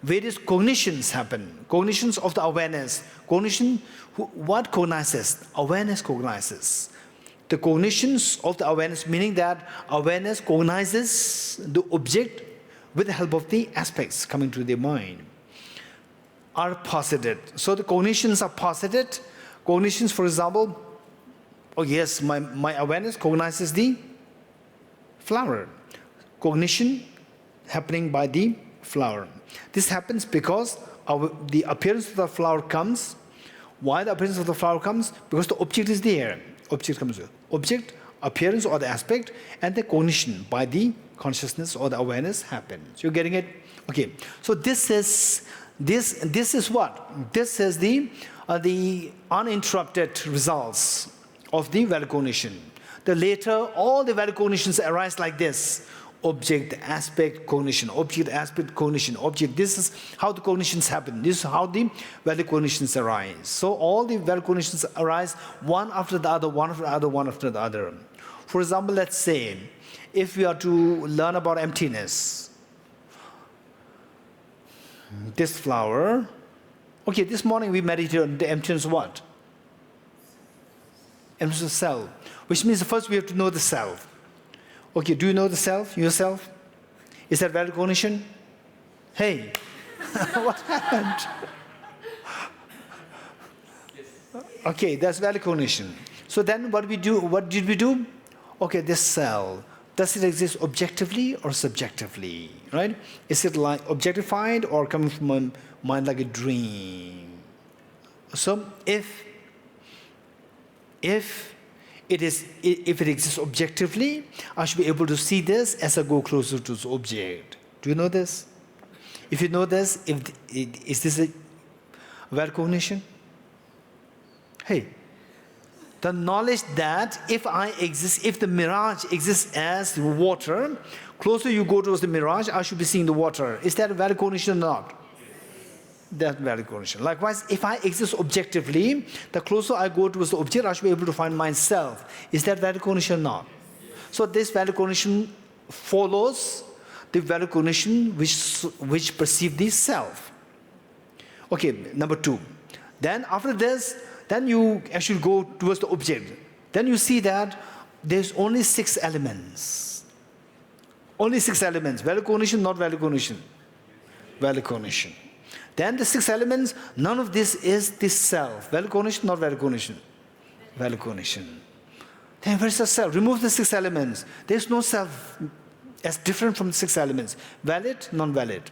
various cognitions happen. Cognitions of the awareness. Cognition, what cognizes? Awareness cognizes. The cognitions of the awareness, meaning that awareness cognizes the object with the help of the aspects coming to the mind, are posited. So the cognitions are posited. Cognitions, for example, oh yes, my awareness cognizes the flower. Cognition happening by the flower. This happens because the appearance of the flower comes. Why the appearance of the flower comes? Because the object is there. Object comes with object, appearance or the aspect, and the cognition by the consciousness or the awareness happens. You're getting it? Okay. So this is what? This is the uninterrupted results of the value cognition. The later, all the value cognitions arise like this. Object, aspect, cognition. Object, aspect, cognition. Object. This is how the cognitions happen. This is how the value cognitions arise. So all the value cognitions arise one after the other, one after the other, one after the other. For example, let's say, if we are to learn about emptiness, this flower, okay, this morning we meditated on the emptiness of what? Emptiness of self, which means first we have to know the self. Okay, do you know the self, yourself? Is that value cognition? Hey, what happened? Okay, that's value cognition. So then what did we do? Okay, this self, does it exist objectively or subjectively, right? Is it like objectified or coming from a mind like a dream? So if it exists objectively, I should be able to see this as I go closer to this object. Do you know this? If you know this, is this a value cognition? Hey, the knowledge that if the mirage exists as water, closer you go towards the mirage, I should be seeing the water. Is that a value cognition or not? That value cognition. Likewise, if I exist objectively, the closer I go towards the object, I should be able to find myself. Is that value cognition or not? So this value cognition follows the value cognition which perceive the self. Okay, number 2. Then after this, then you actually go towards the object. Then you see that there's only 6 elements. Only 6 elements. Value cognition, not value cognition. Value cognition. Then the 6 elements, none of this is the self. Valid cognition, not valid cognition? Valid cognition. Then where is the self? Remove the 6 elements. There is no self as different from the 6 elements. Valid, non-valid?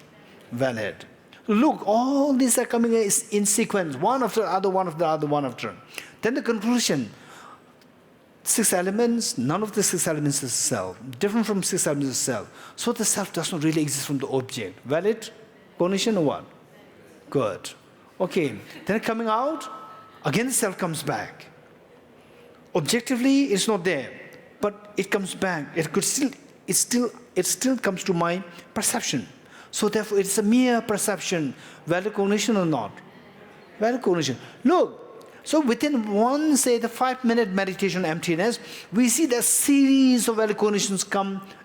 Valid. Look, all these are coming in sequence, one after the other, one after the other, one after. Then the conclusion, 6 elements, none of the 6 elements is self. Different from 6 elements is self. So the self does not really exist from the object. Valid cognition or what? Good. Okay. Then coming out, again the self comes back. Objectively, it's not there, but it comes back. It still comes to my perception. So therefore, it's a mere perception. Valid cognition or not? Valid cognition. Look. So within one, say, the 5-minute meditation emptiness, we see the series of valid cognitions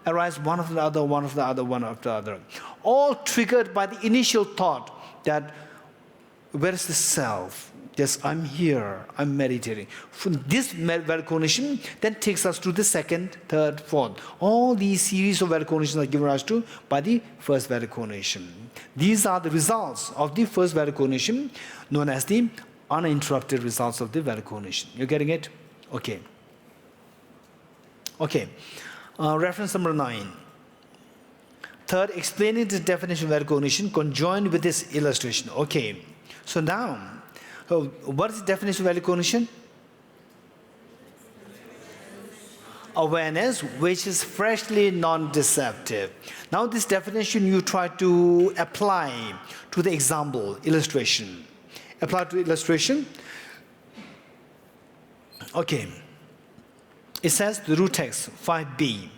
arise one after the other, one after the other, one after the other. All triggered by the initial thought that, where is the self? Yes, I'm here, I'm meditating. From this valid cognition then takes us to the 2nd, 3rd, 4th. All these series of valid cognitions are given rise to by the first valid cognition. These are the results of the first valid cognition, known as the uninterrupted results of the valid cognition. You getting it? Okay. Okay. Reference number 9. Third, explaining the definition of valid cognition conjoined with this illustration. Okay. So now, what is the definition of valid cognition? Awareness which is freshly non-deceptive. Now this definition you try to apply to the example, illustration. Apply to illustration. Okay. It says the root text 5b.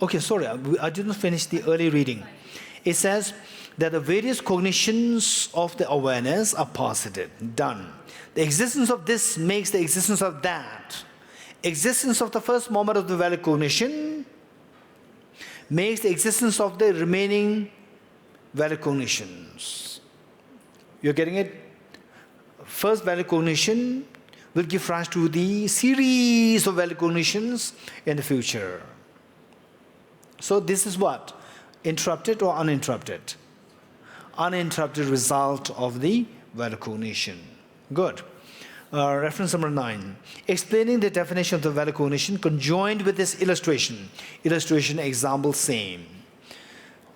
Okay, sorry, I did not finish the early reading. It says that the various cognitions of the awareness are posited. Done. The existence of this makes the existence of that. Existence of the first moment of the valid cognition makes the existence of the remaining valid cognitions. You're getting it? First valid cognition will give rise to the series of valid cognitions in the future. So this is what? Interrupted or uninterrupted? Uninterrupted result of the valid cognition. Good. Reference number 9. Explaining the definition of the valid cognition conjoined with this illustration. Illustration example same.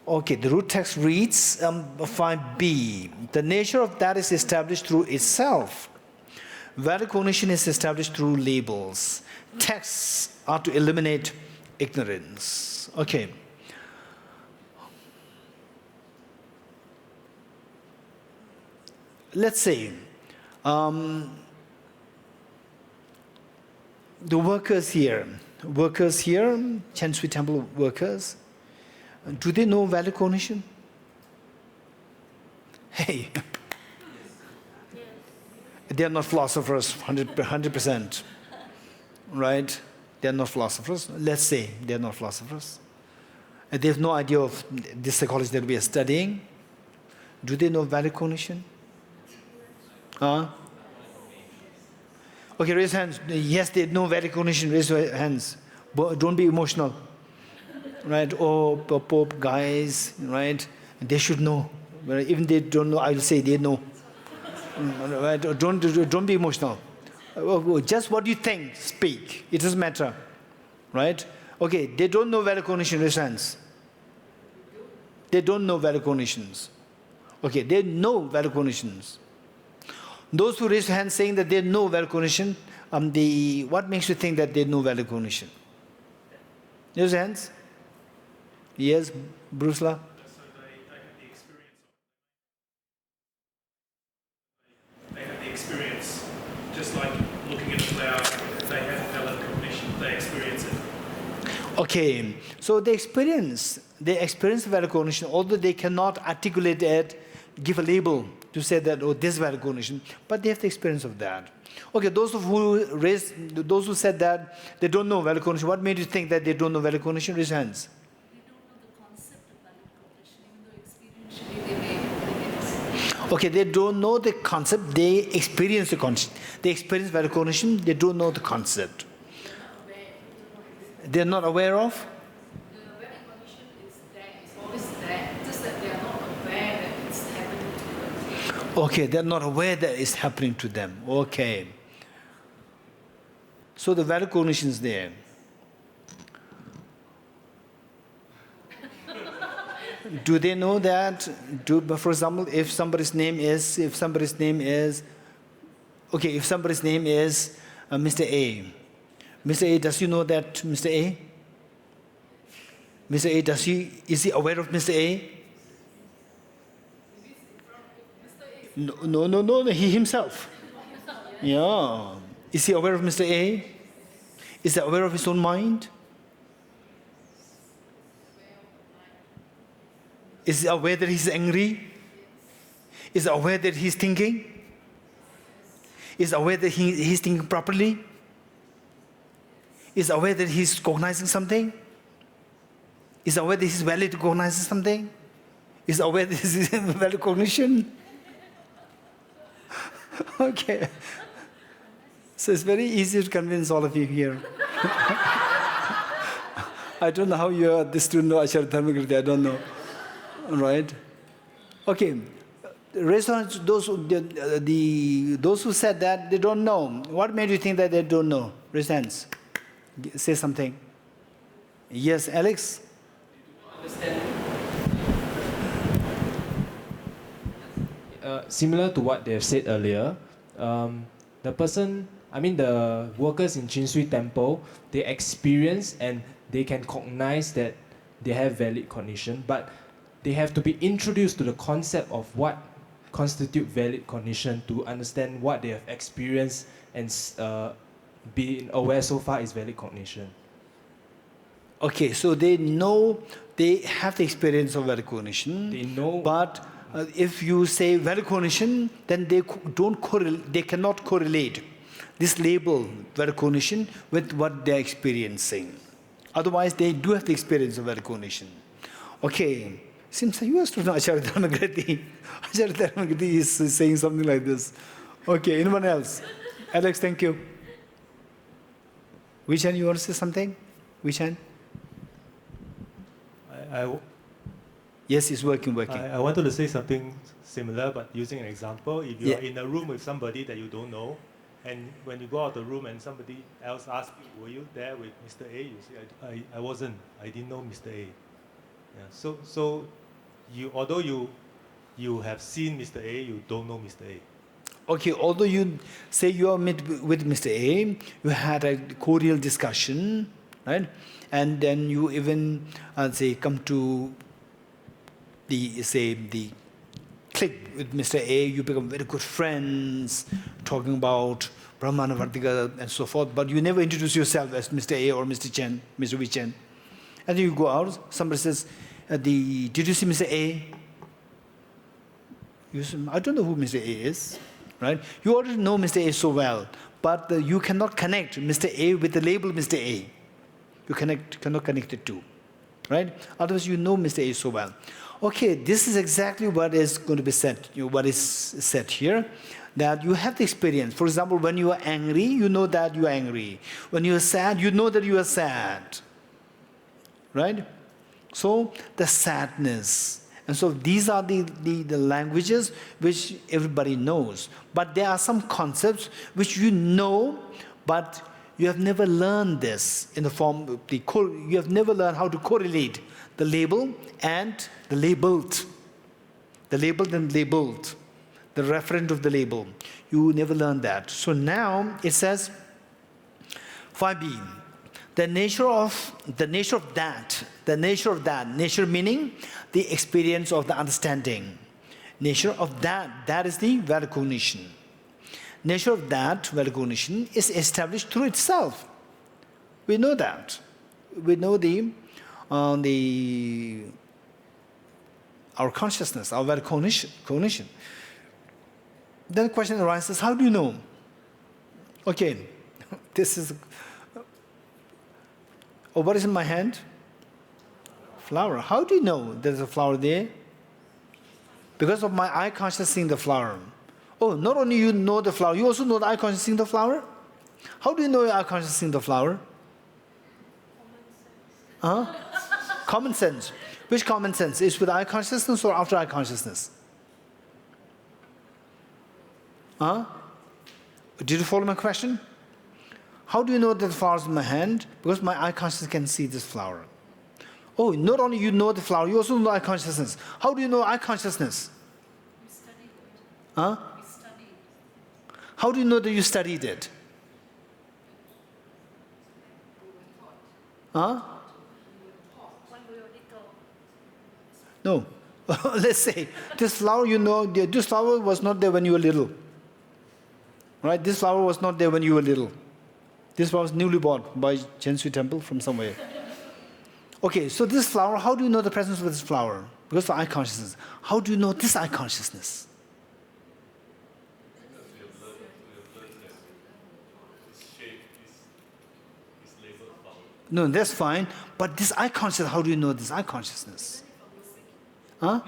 Okay, the root text reads 5b. The nature of that is established through itself. Valid cognition is established through labels. Texts are to eliminate ignorance. Okay. Let's say the workers here, Chen Sui Temple workers, do they know valid cognition? Hey, they are not philosophers, 100%, right? They are not philosophers. Let's say they are not philosophers. They have no idea of the psychology that we are studying. Do they know valid cognition? Okay, raise hands. Yes, they know valid cognition. Raise your hands. Don't be emotional. Right? Oh, poor guys, right? They should know. Even they don't know, I will say they know. Right? Don't be emotional. Just what you think, speak. It doesn't matter. Right? Okay, they don't know valid cognition. Raise hands. They don't know valid cognitions. Okay, they know valid cognitions. Those who raise hands saying that they know valid cognition, what makes you think that they know valid cognition? Raise hands. Yes, Bruce-la? So they have the experience, just like looking at a cloud, they have valid cognition, they experience it. Okay, so they experience valid cognition, although they cannot articulate it, give a label to say that, oh, this is valid cognition, but they have the experience of that. Okay, those who said that they don't know valid cognition, what made you think that they don't know valid cognition? Raise hands. Okay, they don't know the concept, they experience the concept. They experience valid cognition, they don't know the concept. They're not aware of? The valid cognition is there, it's always there, just that they are not aware that Okay, they're not aware that it's happening to them. Okay. So the valid cognition is there. Do they know that? For example, if somebody's name is Mr. A. Mr. A, does he know that Mr. A? Mr. A, is he aware of Mr. A? No, he himself. Yeah. Is he aware of Mr. A? Is he aware of his own mind? Is he aware that he's angry? Is he aware that he's thinking? Is he aware that he's thinking properly? Is he aware that he's cognizing something? Is he aware that he's valid to cognize something? Is he aware that this is valid cognition? Okay. So it's very easy to convince all of you here. I don't know how you are the student of Acharya Dharmakirti, I don't know. Right? Okay. Raise on those who said that they don't know. What made you think that they don't know? Raise hands. Say something. Yes, Alex? Similar to what they have said earlier, the workers in Chinsui Temple, they experience and they can cognize that they have valid cognition, but they have to be introduced to the concept of what constitute valid cognition to understand what they have experienced and being aware so far is valid cognition. Okay, so they know they have the experience of valid cognition. They know, but if you say valid cognition, then they cannot correlate this label valid cognition with what they're experiencing. Otherwise, they do have the experience of valid cognition. Okay, seems like you are student of Acharya Dharmakirti. Acharya Dharmakirti is saying something like this. Okay, anyone else? Alex, thank you. Vishan, you want to say something? Vishan? Yes, it's working. I wanted to say something similar, but using an example. If you are in a room with somebody that you don't know, and when you go out of the room and somebody else asks you, were you there with Mr. A? You say, I wasn't. I didn't know Mr. A. Yeah, so although you have seen Mr. A, you don't know Mr. A. Okay, although you say you are met with Mr. A, you had a cordial discussion, right? And then you even come to the click with Mr. A, you become very good friends, talking about Pramanavartika and so forth, but you never introduce yourself as Mr. A or Mr. Chen, Mr. V. Chen. And then you go out, somebody says, did you see Mr. A? You say, I don't know who Mr. A is, right? You already know Mr. A so well, but you cannot connect Mr. A with the label Mr. A. You cannot connect it to, right? Otherwise, you know Mr. A so well. Okay, this is exactly what is going to be said, what is said here, that you have the experience. For example, when you are angry, you know that you are angry. When you are sad, you know that you are sad, right? So, the sadness. And so, these are the languages which everybody knows. But there are some concepts which you know, but you have never learned this in the form of you have never learned how to correlate the label and the labeled. The labeled and labeled. The referent of the label. You never learned that. So now it says 5b. The nature of that, nature meaning the experience of the understanding. Nature of that is the valid cognition. Nature of that valid cognition is established through itself. We know that. We know our consciousness, our valid cognition. Then the question arises, how do you know? Okay, this is... Oh, what is in my hand? Flower. How do you know there's a flower there? Because of my eye consciousness seeing the flower. Oh, not only you know the flower, you also know the eye consciousness seeing the flower? How do you know your eye consciousness seeing the flower? Common sense. Which common sense? Is with eye consciousness or after eye consciousness? Huh? Did you follow my question? How do you know that the flower is in my hand? Because my eye consciousness can see this flower. Oh, not only you know the flower, you also know eye consciousness. How do you know eye consciousness? We studied it. Huh? We studied. How do you know that you studied it? Huh? When we were little. No. Let's say, this flower, you know, this flower was not there when you were little. Right? This flower was not there when you were little. This flower was newly bought by Chensui Temple from somewhere. Okay, so this flower, how do you know the presence of this flower? Because of eye consciousness. How do you know this eye consciousness? No, that's fine. But this eye consciousness, how do you know this eye consciousness? Huh?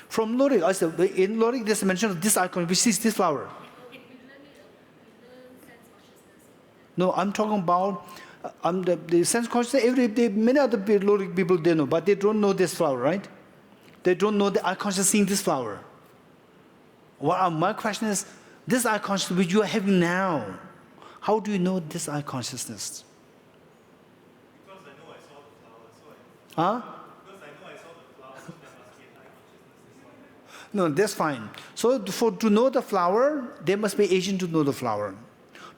From Lorik. I said, in Lorik, there's a mention of this eye consciousness, which is this flower. No, I'm talking about the sense consciousness. Many other Lorik people, they know, but they don't know this flower, right? They don't know the eye consciousness seeing this flower. Well, my question is, this eye consciousness which you are having now, how do you know this eye consciousness? Because I know I saw the flower, so Huh? because I know I saw the flower, so there must be an eye consciousness. No, that's fine. So to know the flower, there must be agent to know the flower.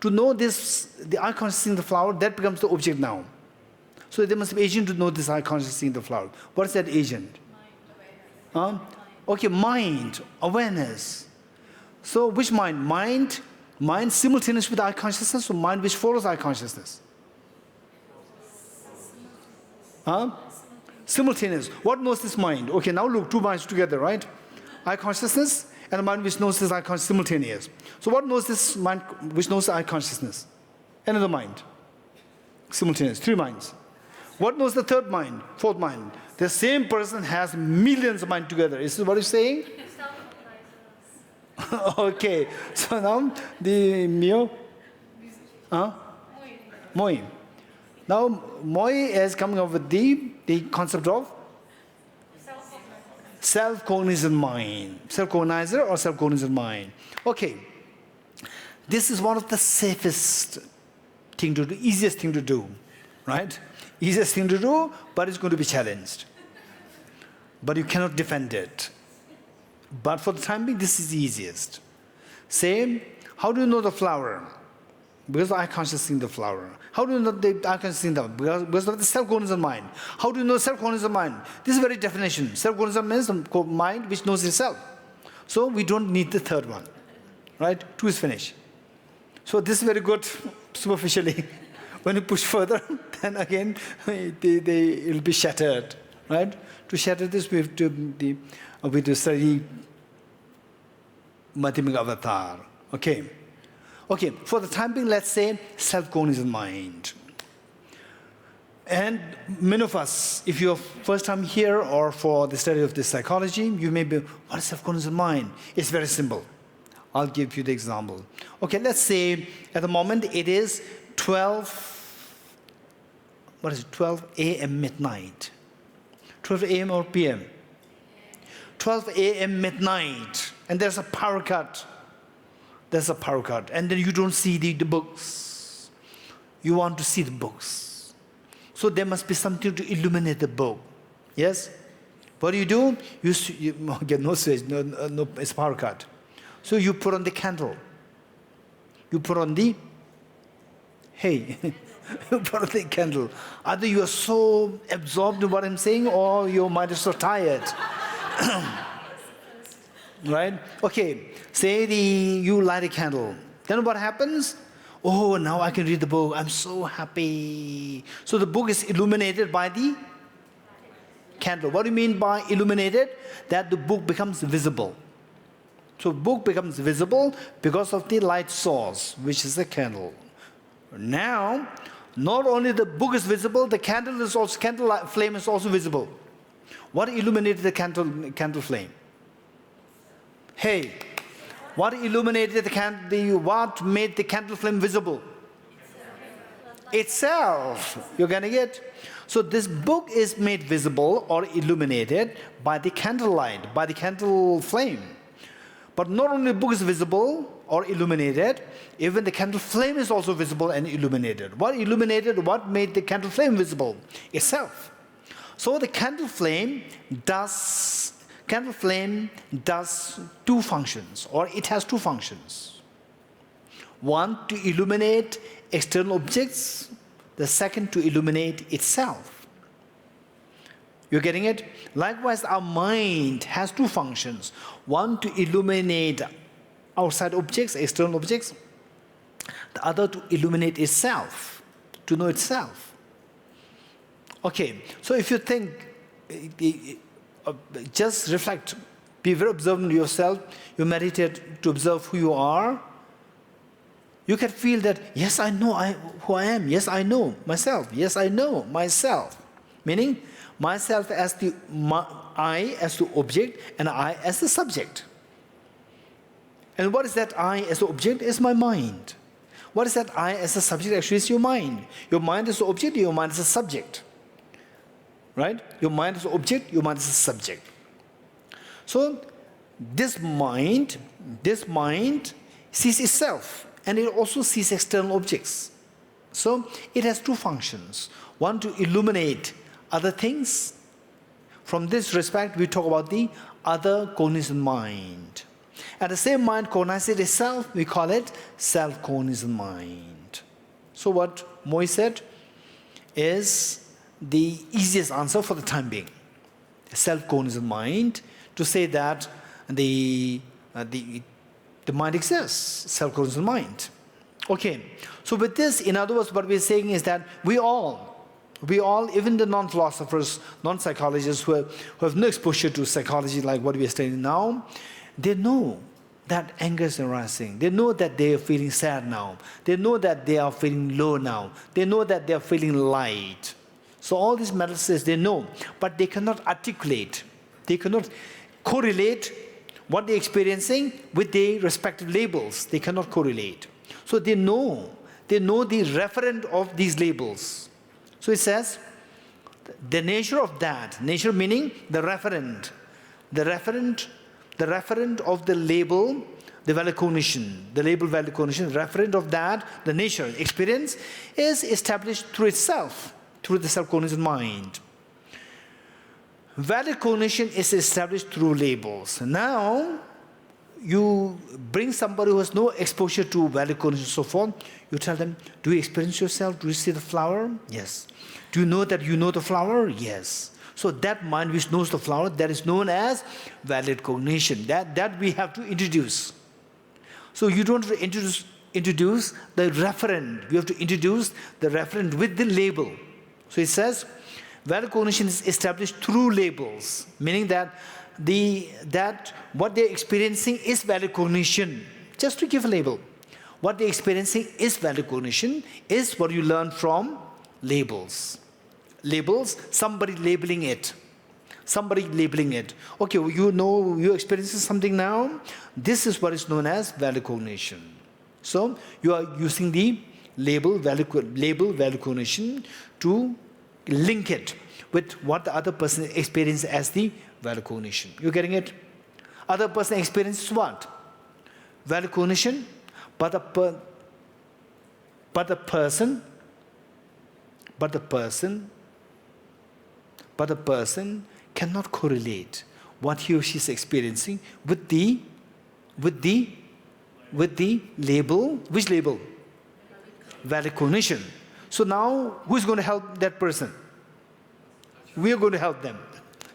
To know this, the eye consciousness in the flower, that becomes the object now. So there must be agent to know this eye consciousness in the flower. What is that agent? Mind. Okay, mind, awareness. So which mind? Mind simultaneous with eye consciousness, or mind which follows eye consciousness? Huh? Simultaneous. What knows this mind? Okay, now look, two minds together, right? Eye consciousness and the mind which knows this eye consciousness simultaneous. So what knows this mind which knows the eye consciousness? Another mind. Simultaneous. Three minds. What knows the third mind? Fourth mind. The same person has millions of minds together. Is this what you're saying? Okay. So now the Mio? Huh? Moi. Now Moi is coming up with the concept of self-cognizant mind. Self-cognizer or self-cognizant mind. Okay. This is one of the safest thing to do, easiest thing to do, right? Easiest thing to do, but it's going to be challenged. But you cannot defend it. But for the time being, this is the easiest. Say, how do you know the flower? Because I consciously seeing the flower. How do you know the I consciously seeing the because of the self-cognizant mind? How do you know self-cognizant mind? This is very definition. Self-cognizant means the mind which knows itself. So we don't need the third one. Right? Two is finished. So this is very good superficially. When you push further, then again it will be shattered. Right? To shatter this, we have to study Madhyamika Avatar. Okay. Okay, for the time being, let's say self-cognizant mind. And many of us, if you're first time here or for the study of this psychology, you may be, what is self-cognizant mind? It's very simple. I'll give you the example. Okay, let's say at the moment it is 12 a.m. midnight. 12 a.m. or p.m.? 12 a.m. midnight, and there's a power cut. There's a power cut, and then you don't see the get You want to see the books. So there must be something to illuminate the book. Yes? What do? You get no switch, no, it's power cut. So you put on the candle. You put on the, you put on the candle. Either you are so absorbed in what I'm saying, or your mind is so tired. Right? Okay, say you light a candle. Then what happens? Oh, now I can read the book. I'm so happy. So the book is illuminated by the candle. What do you mean by illuminated? That the book becomes visible. So book becomes visible because of the light source, which is the candle. Now, not only the book is visible, the candle flame is also visible. What illuminated the candle flame? Hey, what illuminated what made the candle flame visible? Itself. You're getting it? So this book is made visible or illuminated by the candlelight, by the candle flame. But not only the book is visible or illuminated, even the candle flame is also visible and illuminated. What illuminated? What made the candle flame visible? Itself. So the candle flame does two functions, or it has two functions. One, to illuminate external objects. The second, to illuminate itself. You're getting it? Likewise, our mind has two functions. One, to illuminate outside objects, external objects. The other, to illuminate itself, to know itself. Okay, so if you think, just reflect, be very observant of yourself, you meditate to observe who you are, you can feel that, yes, I know who I am. Yes, I know myself. Yes, I know myself. Meaning, myself as I as the object and I as the subject. And what is that I as the object? Is my mind. What is that I as the subject? Actually, is your mind. Your mind is the object, your mind is the subject. Right? Your mind is the object, your mind is the subject. So, this mind sees itself. And it also sees external objects. So it has two functions. One, to illuminate other things. From this respect, we talk about the other cognizant mind. And the same mind cognizes itself, we call it self-cognizant mind. So what Moy said is the easiest answer for the time being. Self-cognizant mind, to say that the mind exists, self-cognizant mind. Okay, so with this, in other words, what we're saying is that we all, even the non-philosophers, non-psychologists who have no exposure to psychology like what we are studying now, they know that anger is arising. They know that they are feeling sad now. They know that they are feeling low now. They know that they are feeling light. So all these matters they know, but they cannot articulate. They cannot correlate what they're experiencing with the respective labels. They cannot correlate. So they know the referent of these labels. So it says, the nature of that, nature meaning the referent of the label, the value cognition, the label value cognition, referent of that, the nature, experience, is established through itself, through the self-cognizant mind. Valid cognition is established through labels. Now, you bring somebody who has no exposure to valid cognition and so forth, you tell them, do you experience yourself? Do you see the flower? Yes. Do you know that you know the flower? Yes. So that mind which knows the flower, that is known as valid cognition. That we have to introduce. So you don't introduce the referent. You have to introduce the referent with the label. So it says, valid cognition is established through labels, meaning that what they're experiencing is valid cognition. Just to give a label. What they're experiencing is valid cognition, is what you learn from labels. Labels, somebody labeling it. Okay, you know you're experiencing something now. This is what is known as valid cognition. So you are using the label valid cognition to link it with what the other person experiences as the valid cognition. You getting it? Other person experiences what? Valid cognition, but the person cannot correlate what he or she is experiencing with the label. Which label? Valid cognition. So now, who's going to help that person? We are going to help them.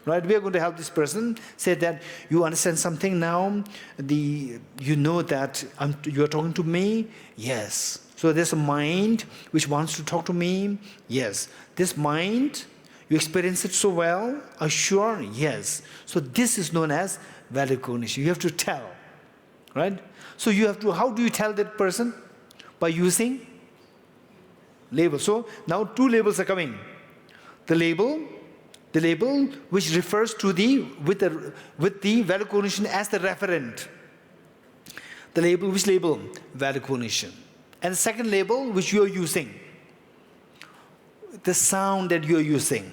Right? We are going to help this person say that you understand something now. You know that you are talking to me. Yes. So there's a mind which wants to talk to me. Yes. This mind, you experience it so well. Are you sure? Yes. So this is known as valid cognition. You have to tell. Right? So you have to. How do you tell that person? By using label. So now two labels are coming. The label which refers to with the valid cognition as the referent. The label, which label? Valid cognition. And the second label which you are using. The sound that you are using.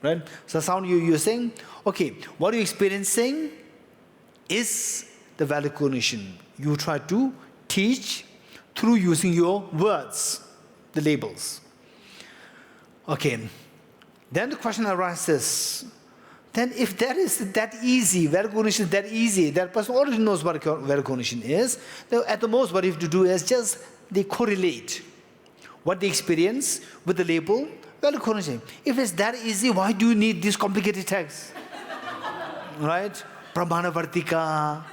Right? So the sound you're using. Okay, what are you experiencing? is the valid cognition. You try to teach through using your words, the labels. Okay. Then the question arises, then if that is that easy, valid cognition is that easy, that person already knows what valid cognition is, then at the most what you have to do is just they correlate what they experience with the label, valid cognition. If it's that easy, why do you need this complicated text? Right? Pramanavartika.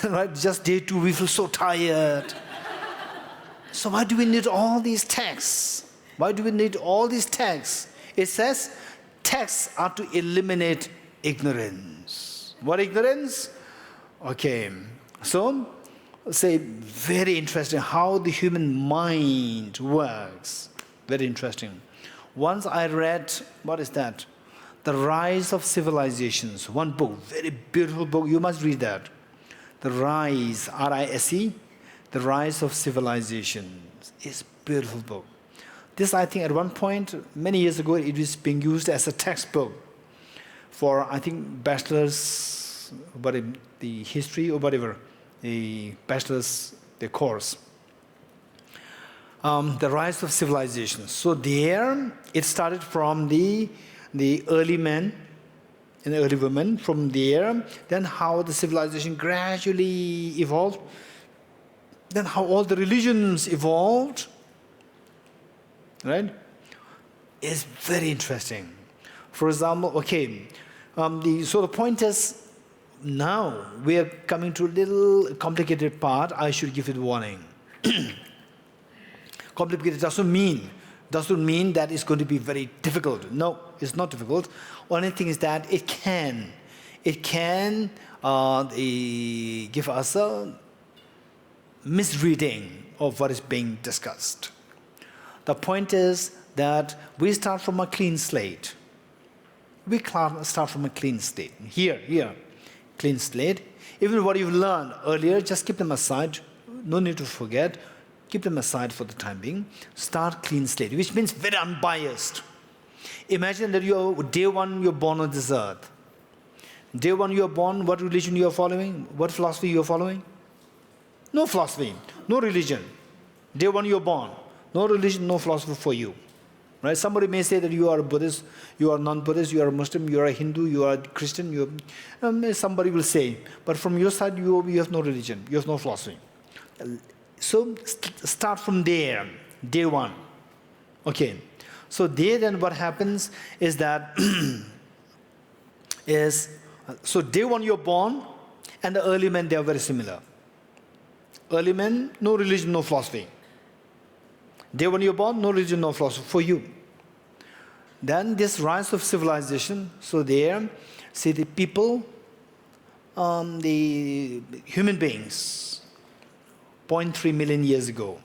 Right? Just day 2, we feel so tired. So why do we need all these texts? Why do we need all these texts? It says texts are to eliminate ignorance. What ignorance? Okay. So, say, very interesting how the human mind works. Very interesting. Once I read, what is that? The Rise of Civilizations. One book, very beautiful book. You must read that. The Rise, R-I-S-E, The Rise of Civilizations. It's a beautiful book. This, I think, at one point, many years ago, it was being used as a textbook for, I think, bachelor's, the history or whatever, the bachelor's, the course. The Rise of Civilizations. So there, it started from the early men and the early women. From there, then how the civilization gradually evolved. Then how all the religions evolved. Right? It's very interesting. For example, okay, so the point is, now we are coming to a little complicated part. I should give it warning. Complicated doesn't mean that it's going to be very difficult. No, it's not difficult. Only thing is that it can give us a misreading of what is being discussed. The point is that we start from a clean slate. We start from a clean slate. Here, clean slate. Even what you've learned earlier, just keep them aside. No need to forget. Keep them aside for the time being. Start clean slate, which means very unbiased. Imagine that day 1 you're born on this earth. Day 1 you're born, what religion you are following? What philosophy you are following? No philosophy, no religion. Day 1 you're born. No religion, no philosophy for you. Right? Somebody may say that you are a Buddhist, you are non-Buddhist, you are a Muslim, you are a Hindu, you are a Christian. Somebody will say, but from your side, you have no religion, you have no philosophy. So start from there, day 1. Okay. So there then what happens is that, so day 1 you're born, and the early men, they are very similar. Early men, no religion, no philosophy. Day 1 you're born, no religion, no philosophy for you. Then this rise of civilization, so there, see the people, the human beings, 0.3 million years ago.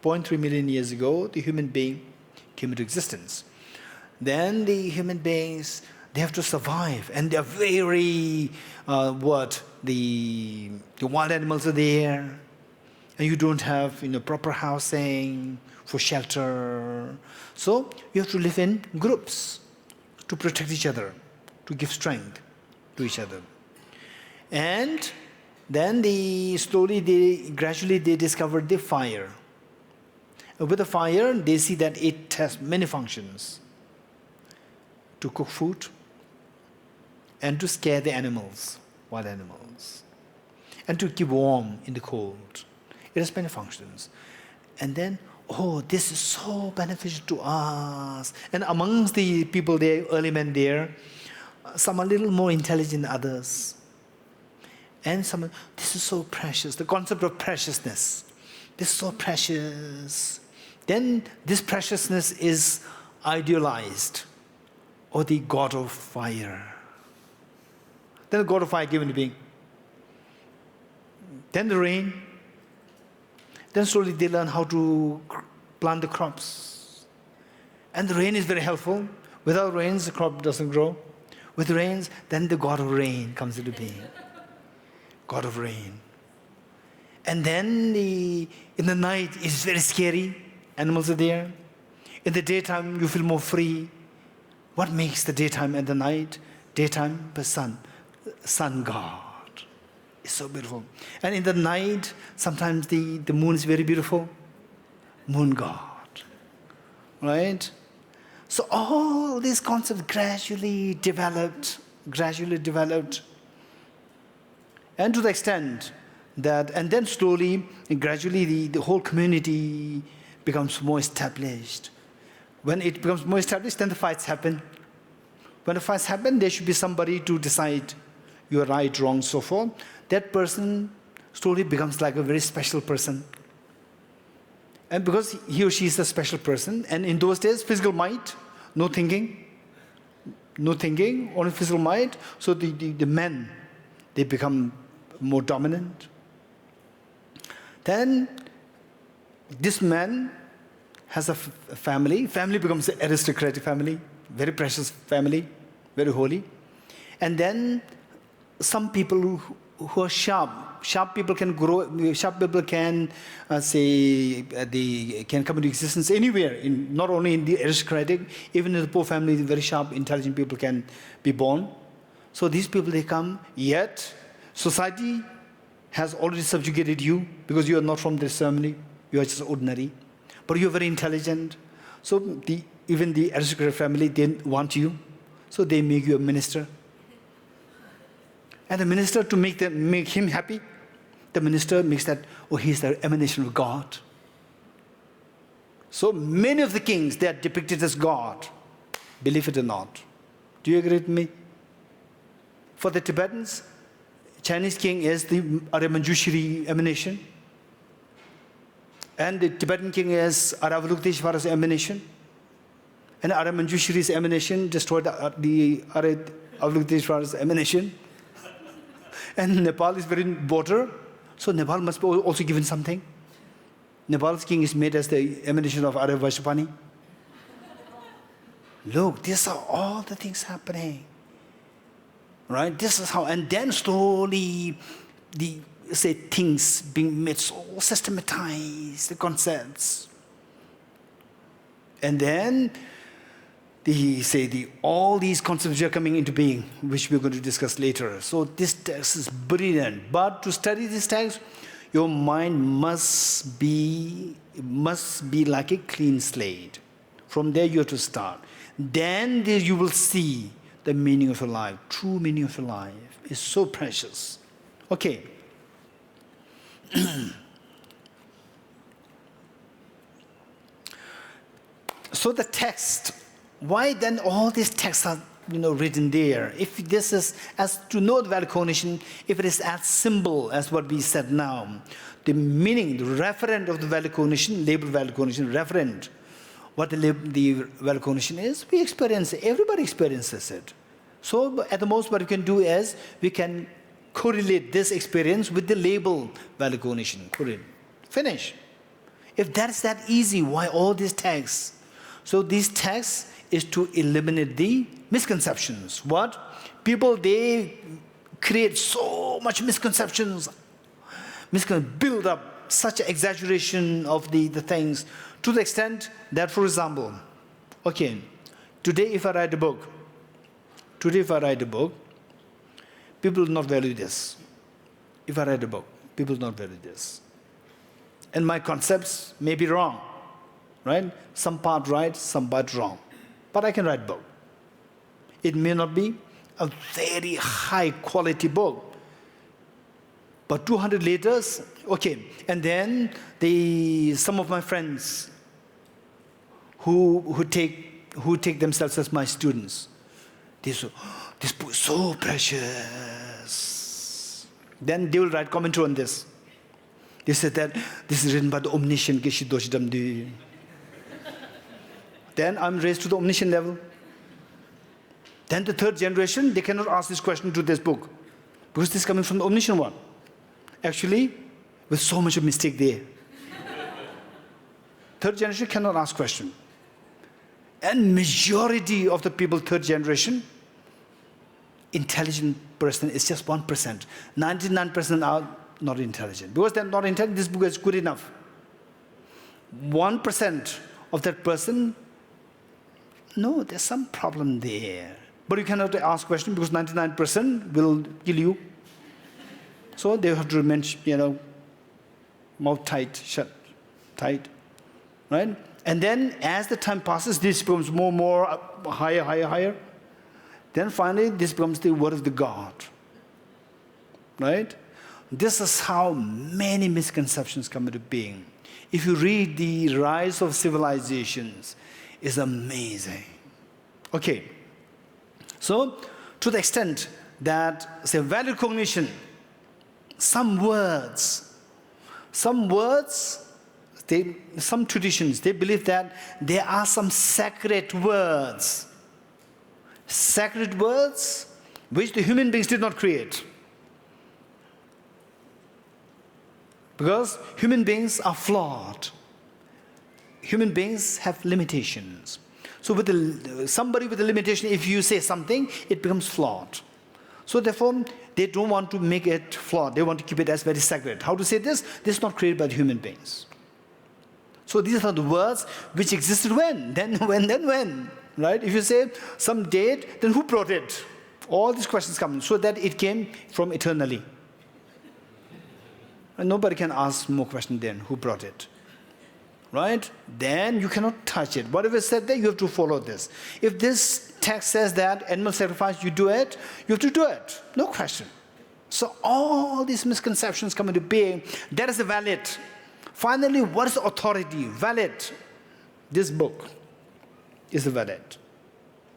0.3 million years ago, the human being came into existence. Then the human beings, they have to survive, and they are very, the wild animals are there, and you don't have proper housing for shelter. So you have to live in groups to protect each other, to give strength to each other. And then gradually they discovered the fire. And with the fire, they see that it has many functions. To cook food and to scare the animals, wild animals, and to keep warm in the cold. It has many functions. And then, this is so beneficial to us. And amongst the people there, early men there, some are a little more intelligent than others. And some, this is so precious. The concept of preciousness. This is so precious. Then this preciousness is idealized. Or the god of fire. Then the god of fire given to being. Then the rain. Then slowly they learn how to plant the crops. And the rain is very helpful. Without rains, the crop doesn't grow. With rains, then the god of rain comes into being. God of rain. And then in the night, it's very scary. Animals are there. In the daytime, you feel more free. What makes the daytime and the night? Daytime, the sun. sun god. It's so beautiful. And in the night, sometimes the moon is very beautiful. Moon god. Right? So all these concepts gradually developed. And to the extent that, and then slowly and gradually the whole community becomes more established. When it becomes more established, then the fights happen. When the fights happen, there should be somebody to decide you're right, wrong, so forth. That person slowly becomes like a very special person. And because he or she is a special person, and in those days, physical might, no thinking, only physical might, so the men, they become more dominant. Then this man has a family. Family becomes an aristocratic family, very precious family, very holy. And then some people who are sharp people can grow. Sharp people can they can come into existence anywhere. Not only in the aristocratic, even in the poor family, very sharp, intelligent people can be born. So these people, they come. Yet society has already subjugated you because you are not from this family. You are just ordinary. But you are very intelligent. So even the aristocratic family, they want you. So they make you a minister. And the minister, to make him happy, the minister makes that, he's the emanation of God. So many of the kings, they are depicted as God. Believe it or not. Do you agree with me? For the Tibetans, Chinese king is the Arya emanation. And the Tibetan king is Avalokiteshvara's emanation. And Arya Manjushri's emanation destroyed the Avalokiteshvara's emanation. And Nepal is very border, so Nepal must be also given something. Nepal's king is made as the emanation of Arya Vaishapani. Look, these are all the things happening. Right? This is how, and then slowly things being made so systematized, the concepts. And then all these concepts are coming into being, which we're going to discuss later. So this text is brilliant. But to study this text, your mind must be like a clean slate. From there you have to start. Then you will see the meaning of your life. True meaning of your life is so precious. Okay. So the text. Why then all these texts are written there? If this is, as to know the valid cognition, if it is as simple as what we said now, the meaning, the referent of the valid cognition, labeled valid cognition, referent, what the valid cognition is, we experience it. Everybody experiences it. So at the most what we can do is, we can correlate this experience with the label valid cognition. Finish. If that's that easy, why all these texts? So these texts is to eliminate the misconceptions. What? People, they create so much misconceptions. Build up such exaggeration of the things to the extent that, for example, okay, today if I write a book, people will not value this. If I write a book, people will not value this. And my concepts may be wrong, right? Some part right, some part wrong. But I can write a book. It may not be a very high quality book. But 200 letters, okay. And then some of my friends who take themselves as my students, they say, this book is so precious. Then they will write commentary on this. They said that this is written by the omniscient Geshe Dorji Damdul. Then I'm raised to the omniscient level. Then the third generation, they cannot ask this question to this book, because this is coming from the omniscient one. Actually, with so much of mistake there. Third generation cannot ask question. And majority of the people, third generation, intelligent person is just 1%. 99% are not intelligent. Because they're not intelligent, this book is good enough. 1% of that person, no, there's some problem there. But you cannot ask question because 99% will kill you. So they have to remain, mouth tight, shut, tight, right? And then as the time passes, this becomes more, higher. Then finally, this becomes the word of the God, right? This is how many misconceptions come into being. If you read the rise of civilizations, it's amazing. Okay, so to the extent that, say, valid cognition, some traditions, they believe that there are some sacred words which the human beings did not create. Because human beings are flawed. Human beings have limitations. So with somebody with a limitation, if you say something, it becomes flawed. So therefore, they don't want to make it flawed. They want to keep it as very sacred. How to say this? This is not created by the human beings. So these are the words which existed when? Then when? Right? If you say some date, then who brought it? All these questions come in, so that it came from eternally. And nobody can ask more questions then, who brought it? Right? Then you cannot touch it. Whatever is said there, you have to follow this. If this text says that animal sacrifice, you do it, you have to do it. No question. So all these misconceptions come into being. That is valid. Finally, what is authority? Valid. This book is valid.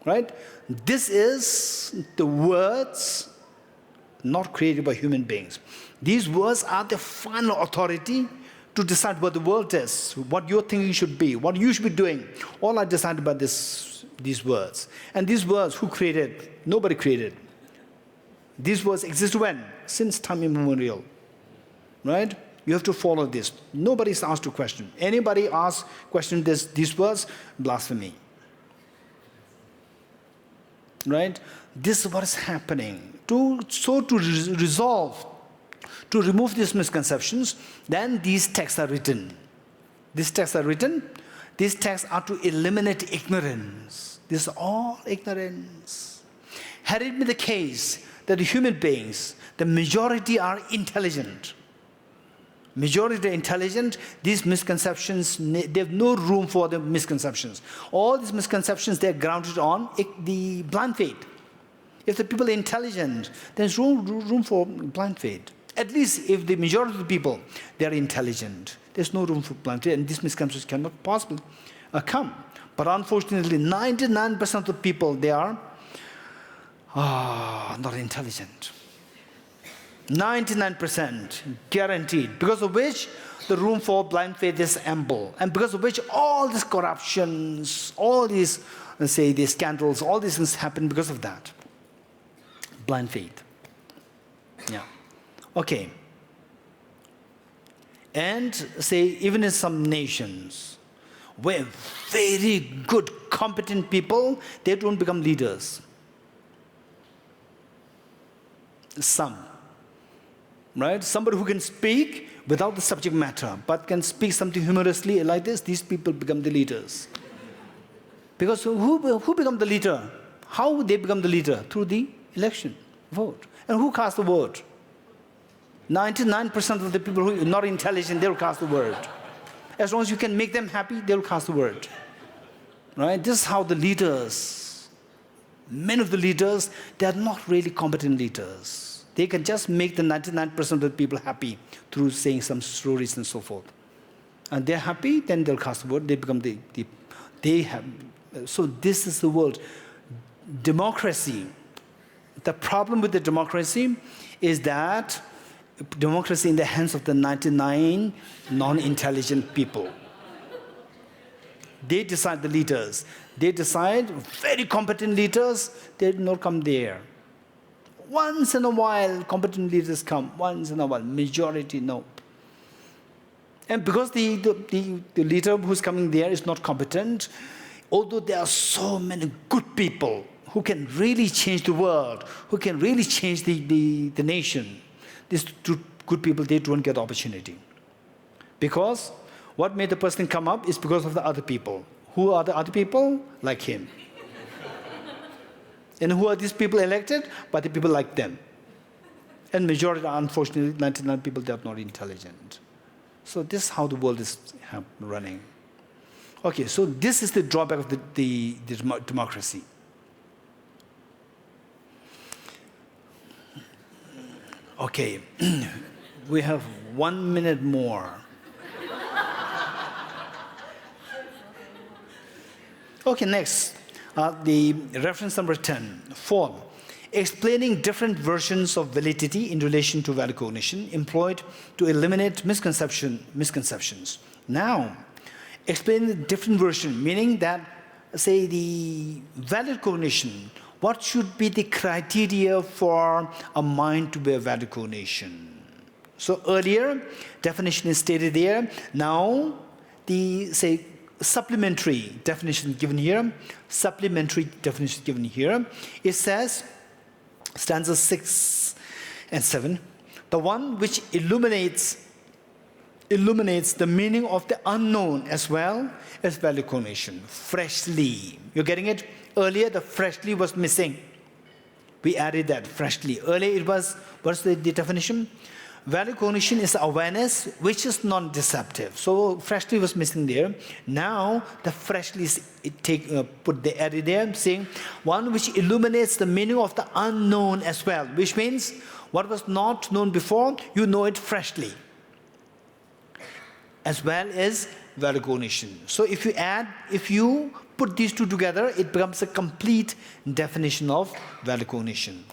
Right? This is the words not created by human beings. These words are the final authority to decide what the world is, what your thinking should be, what you should be doing. All are decided by these words. And these words, who created? Nobody created. These words exist when? Since time immemorial. Right? You have to follow this. Nobody is asked to question. Anybody asks, question these words, blasphemy. Right? This is what is happening. To resolve, to remove these misconceptions, then these texts are written. These texts are to eliminate ignorance. This is all ignorance. Had it been the case that the human beings, the majority are intelligent, these misconceptions, they have no room for the misconceptions. All these misconceptions, they are grounded on the blind faith. If the people are intelligent, there's room for blind faith. At least if the majority of the people, they are intelligent, there's no room for blind faith, and these misconceptions cannot possibly come. But unfortunately, 99% of the people, they are not intelligent. 99% guaranteed, because of which the room for blind faith is ample, and because of which all these corruptions, all these, these scandals, all these things happen because of that. Blind faith. Yeah. Okay. And even in some nations, where very good, competent people, they don't become leaders. Some. Right? Somebody who can speak without the subject matter, but can speak something humorously like this, these people become the leaders. Because who become the leader? How would they become the leader? Through the election, vote. And who cast the vote? 99% of the people who are not intelligent, they will cast the word. As long as you can make them happy, they will cast the word. Right? This is how the leaders, many of the leaders, they are not really competent leaders. They can just make the 99% of the people happy through saying some stories and so forth. And they're happy, then they'll cast the word, they become so this is the world. Democracy. The problem with the democracy is that democracy in the hands of the 99 non-intelligent people. They decide the leaders. They decide very competent leaders, they do not come there. Once in a while, competent leaders come. Once in a while, majority no. And because the leader who's coming there is not competent, although there are so many good people who can really change the world, who can really change the nation, these two good people, they don't get opportunity. Because what made the person come up is because of the other people. Who are the other people? Like him. And who are these people elected? By the people like them. And majority, unfortunately, 99 people, they are not intelligent. So this is how the world is running. Okay, so this is the drawback of the democracy. Okay, we have 1 minute more. Okay, next, the reference number 10, 4. Explaining different versions of validity in relation to valid cognition employed to eliminate misconceptions. Now, explain the different version, meaning that, say, the valid cognition, what should be the criteria for a mind to be a valid cognition? So earlier, definition is stated there. Now, the, say, supplementary definition given here, it says, stanzas 6 and 7, the one which illuminates the meaning of the unknown as well as valid cognition, freshly. You're getting it? Earlier, the freshly was missing. We added that, freshly. Earlier, it was, what's the definition? Valid cognition is awareness which is non-deceptive. So freshly was missing there. Now the freshly is put the added there, saying one which illuminates the meaning of the unknown as well, which means what was not known before, you know it freshly, as well as valid cognition. So if you put these two together, it becomes a complete definition of valid cognition.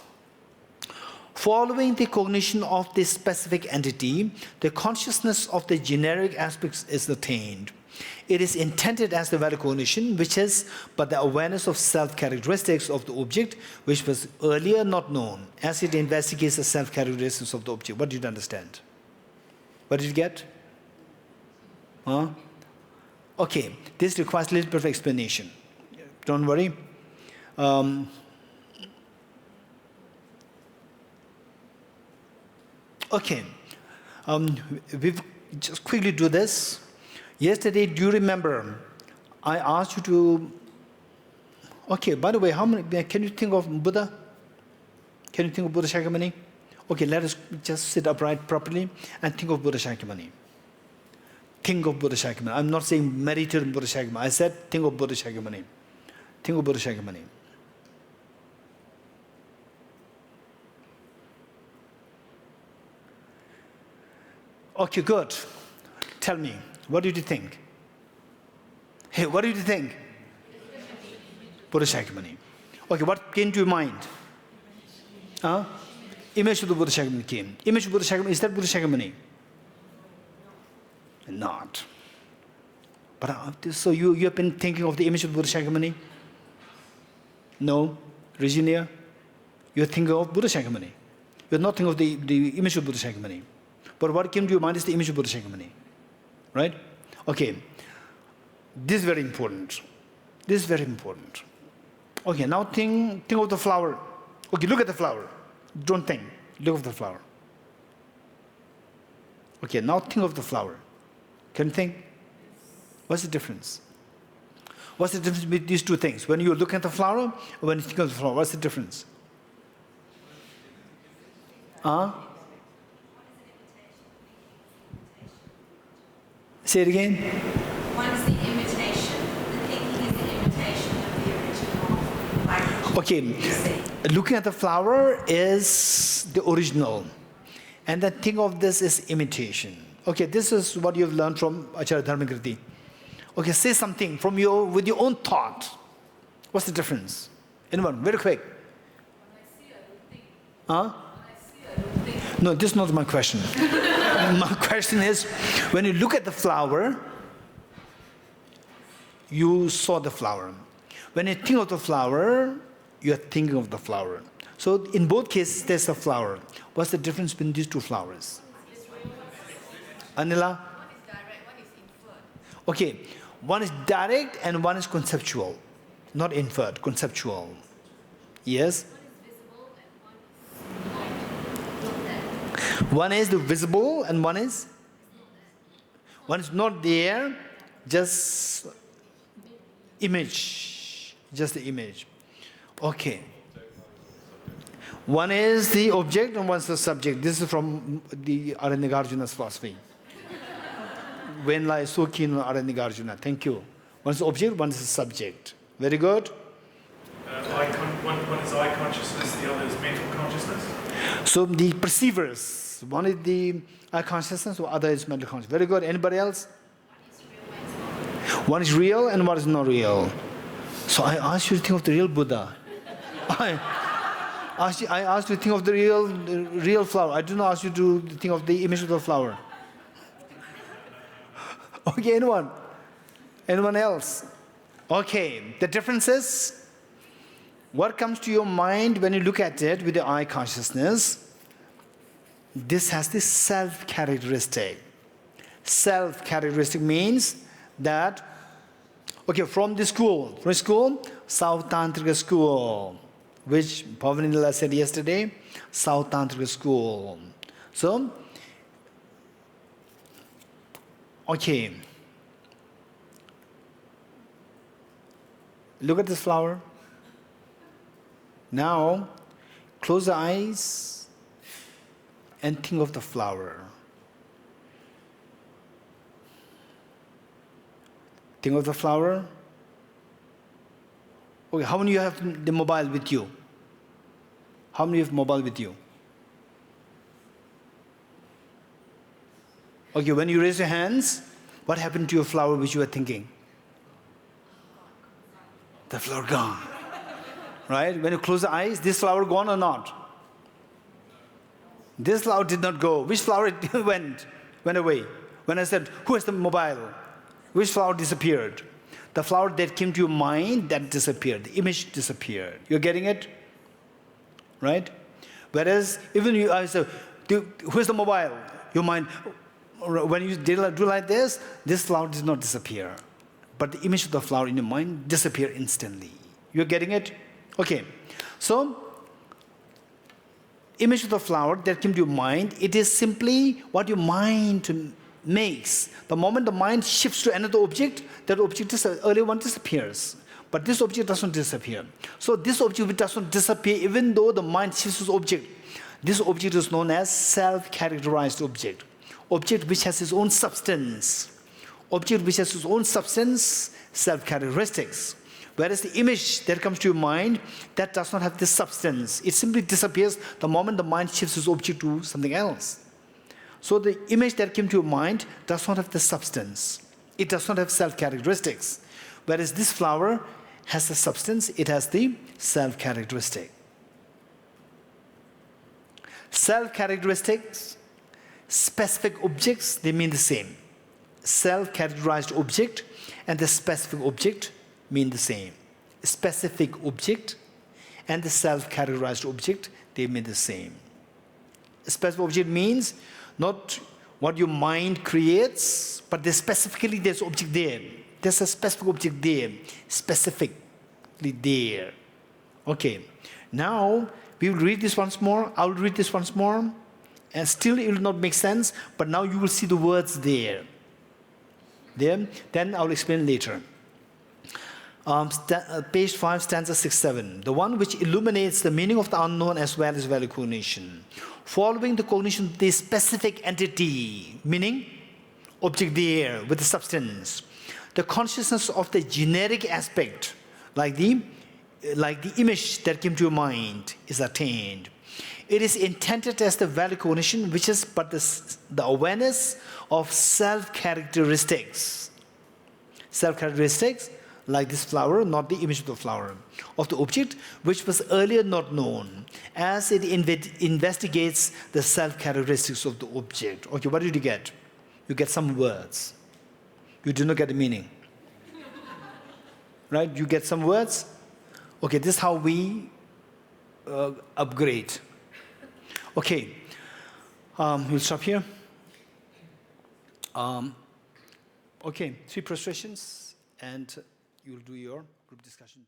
Following the cognition of this specific entity, the consciousness of the generic aspects is attained. It is intended as the valid cognition, which is but the awareness of self-characteristics of the object, which was earlier not known, as it investigates the self-characteristics of the object. What did you understand? What did you get? Huh? Okay, this requires a little bit of explanation. Don't worry. Okay, we've just quickly do this. Yesterday, do you remember, I asked you to, okay, by the way, how many, can you think of Buddha? Can you think of Buddha Shakyamuni? Okay, let us just sit upright properly and think of Buddha Shakyamuni. Think of Buddha Shakyamuni. I'm not saying meditate on Buddha Shakyamuni. I said think of Buddha Shakyamuni. Think of Buddha Shakyamuni. Okay, good. Tell me, what did you think? Hey, what did you think? Buddha Shakyamuni. Okay, what came to your mind? Image of the Buddha Shakyamuni came. Image of Buddha Shakyamuni, is that Buddha Shakyamuni? Not. But so you have been thinking of the image of Buddha Shakyamuni? No? Regina? You're thinking of Buddha Shakyamuni. You're not thinking of the image of Buddha Shakyamuni. But what came to your mind is the image of Buddha Shakyamuni. Right? Okay. This is very important. This is very important. Okay, now think of the flower. Okay, look at the flower. Don't think. Look at the flower. Okay, now think of the flower. Can you think? What's the difference? What's the difference between these two things? When you look at the flower or when you think of the flower, what's the difference? Say it again. One is the imitation. The thinking is the imitation of the original. Okay, looking at the flower is the original. And the thing of this is imitation. Okay, this is what you've learned from Acharya Dharmakirti. Okay, say something from with your own thought. What's the difference? Anyone, very quick. When I see, I don't think. Huh? When I see, I don't think. No, this is not my question. My question is, when you look at the flower, you saw the flower. When you think of the flower, you are thinking of the flower. So in both cases, there's a flower. What's the difference between these two flowers? Anila? One is direct, one is inferred. Okay, one is direct and one is conceptual. Not inferred, conceptual. Yes? One is the visible and one is not there, just image. Just the image. Okay. So One is the object and one is the subject. This is from the Aranyagārjuna's philosophy. Venla is so keen on Aranyagārjuna. Thank you. One is the object, one is the subject. Very good. One is eye consciousness, the other is mental consciousness. So the perceivers, one is the eye consciousness, the other is mental consciousness. Very good. Anybody else? One is real and one is not real. So I asked you to think of the real Buddha. I asked you to think of the real flower. I do not ask you to think of the image of the flower. Okay, anyone? Anyone else? Okay, the difference is, what comes to your mind when you look at it with the eye consciousness? This has this self-characteristic. Self-characteristic means that, okay, from school, South Tantrika school, which Pavanila said yesterday, South Tantrika school. So, okay. Look at this flower. Now, close the eyes and think of the flower. Think of the flower. Okay, how many of you have the mobile with you? How many have mobile with you? Okay, when you raise your hands, what happened to your flower which you were thinking? The flower gone. Right? When you close the eyes, this flower gone or not? This flower did not go. Which flower went away? When I said, who has the mobile? Which flower disappeared? The flower that came to your mind, that disappeared. The image disappeared. You're getting it? Right? Whereas, even you, I said, who's the mobile? Your mind, when you do like this flower did not disappear. But the image of the flower in your mind disappeared instantly. You're getting it? Okay. So, image of the flower that came to your mind, it is simply what your mind makes. The moment the mind shifts to another object, that object, the earlier one disappears. But this object doesn't disappear. So this object doesn't disappear even though the mind shifts to the object. This object is known as self-characterized object. Object which has its own substance. Object which has its own substance, self-characteristics. Whereas the image that comes to your mind, that does not have this substance. It simply disappears the moment the mind shifts its object to something else. So the image that came to your mind does not have the substance. It does not have self-characteristics. Whereas this flower has the substance, it has the self-characteristic. Self-characteristics, specific objects, they mean the same. Self-characterized object and the specific object mean the same. Specific object and the self-characterized object, they mean the same. Specific object means not what your mind creates, but specifically there's object there. There's a specific object there, specifically there. Okay, now we will read this once more. I will read this once more, and still it will not make sense, but now you will see the words there. Then I will explain later. Page 5, stanza 6-7. The one which illuminates the meaning of the unknown as well as value cognition. Following the cognition of the specific entity, meaning object there with the substance. The consciousness of the generic aspect, like the image that came to your mind, is attained. It is intended as the value cognition, which is but the awareness of self-characteristics. Self-characteristics, like this flower, not the image of the flower, of the object, which was earlier not known, as it investigates the self-characteristics of the object. Okay, what did you get? You get some words. You do not get the meaning. Right? You get some words. Okay, this is how we upgrade. Okay, we'll stop here. Okay, 3 prostrations, and you'll do your group discussion.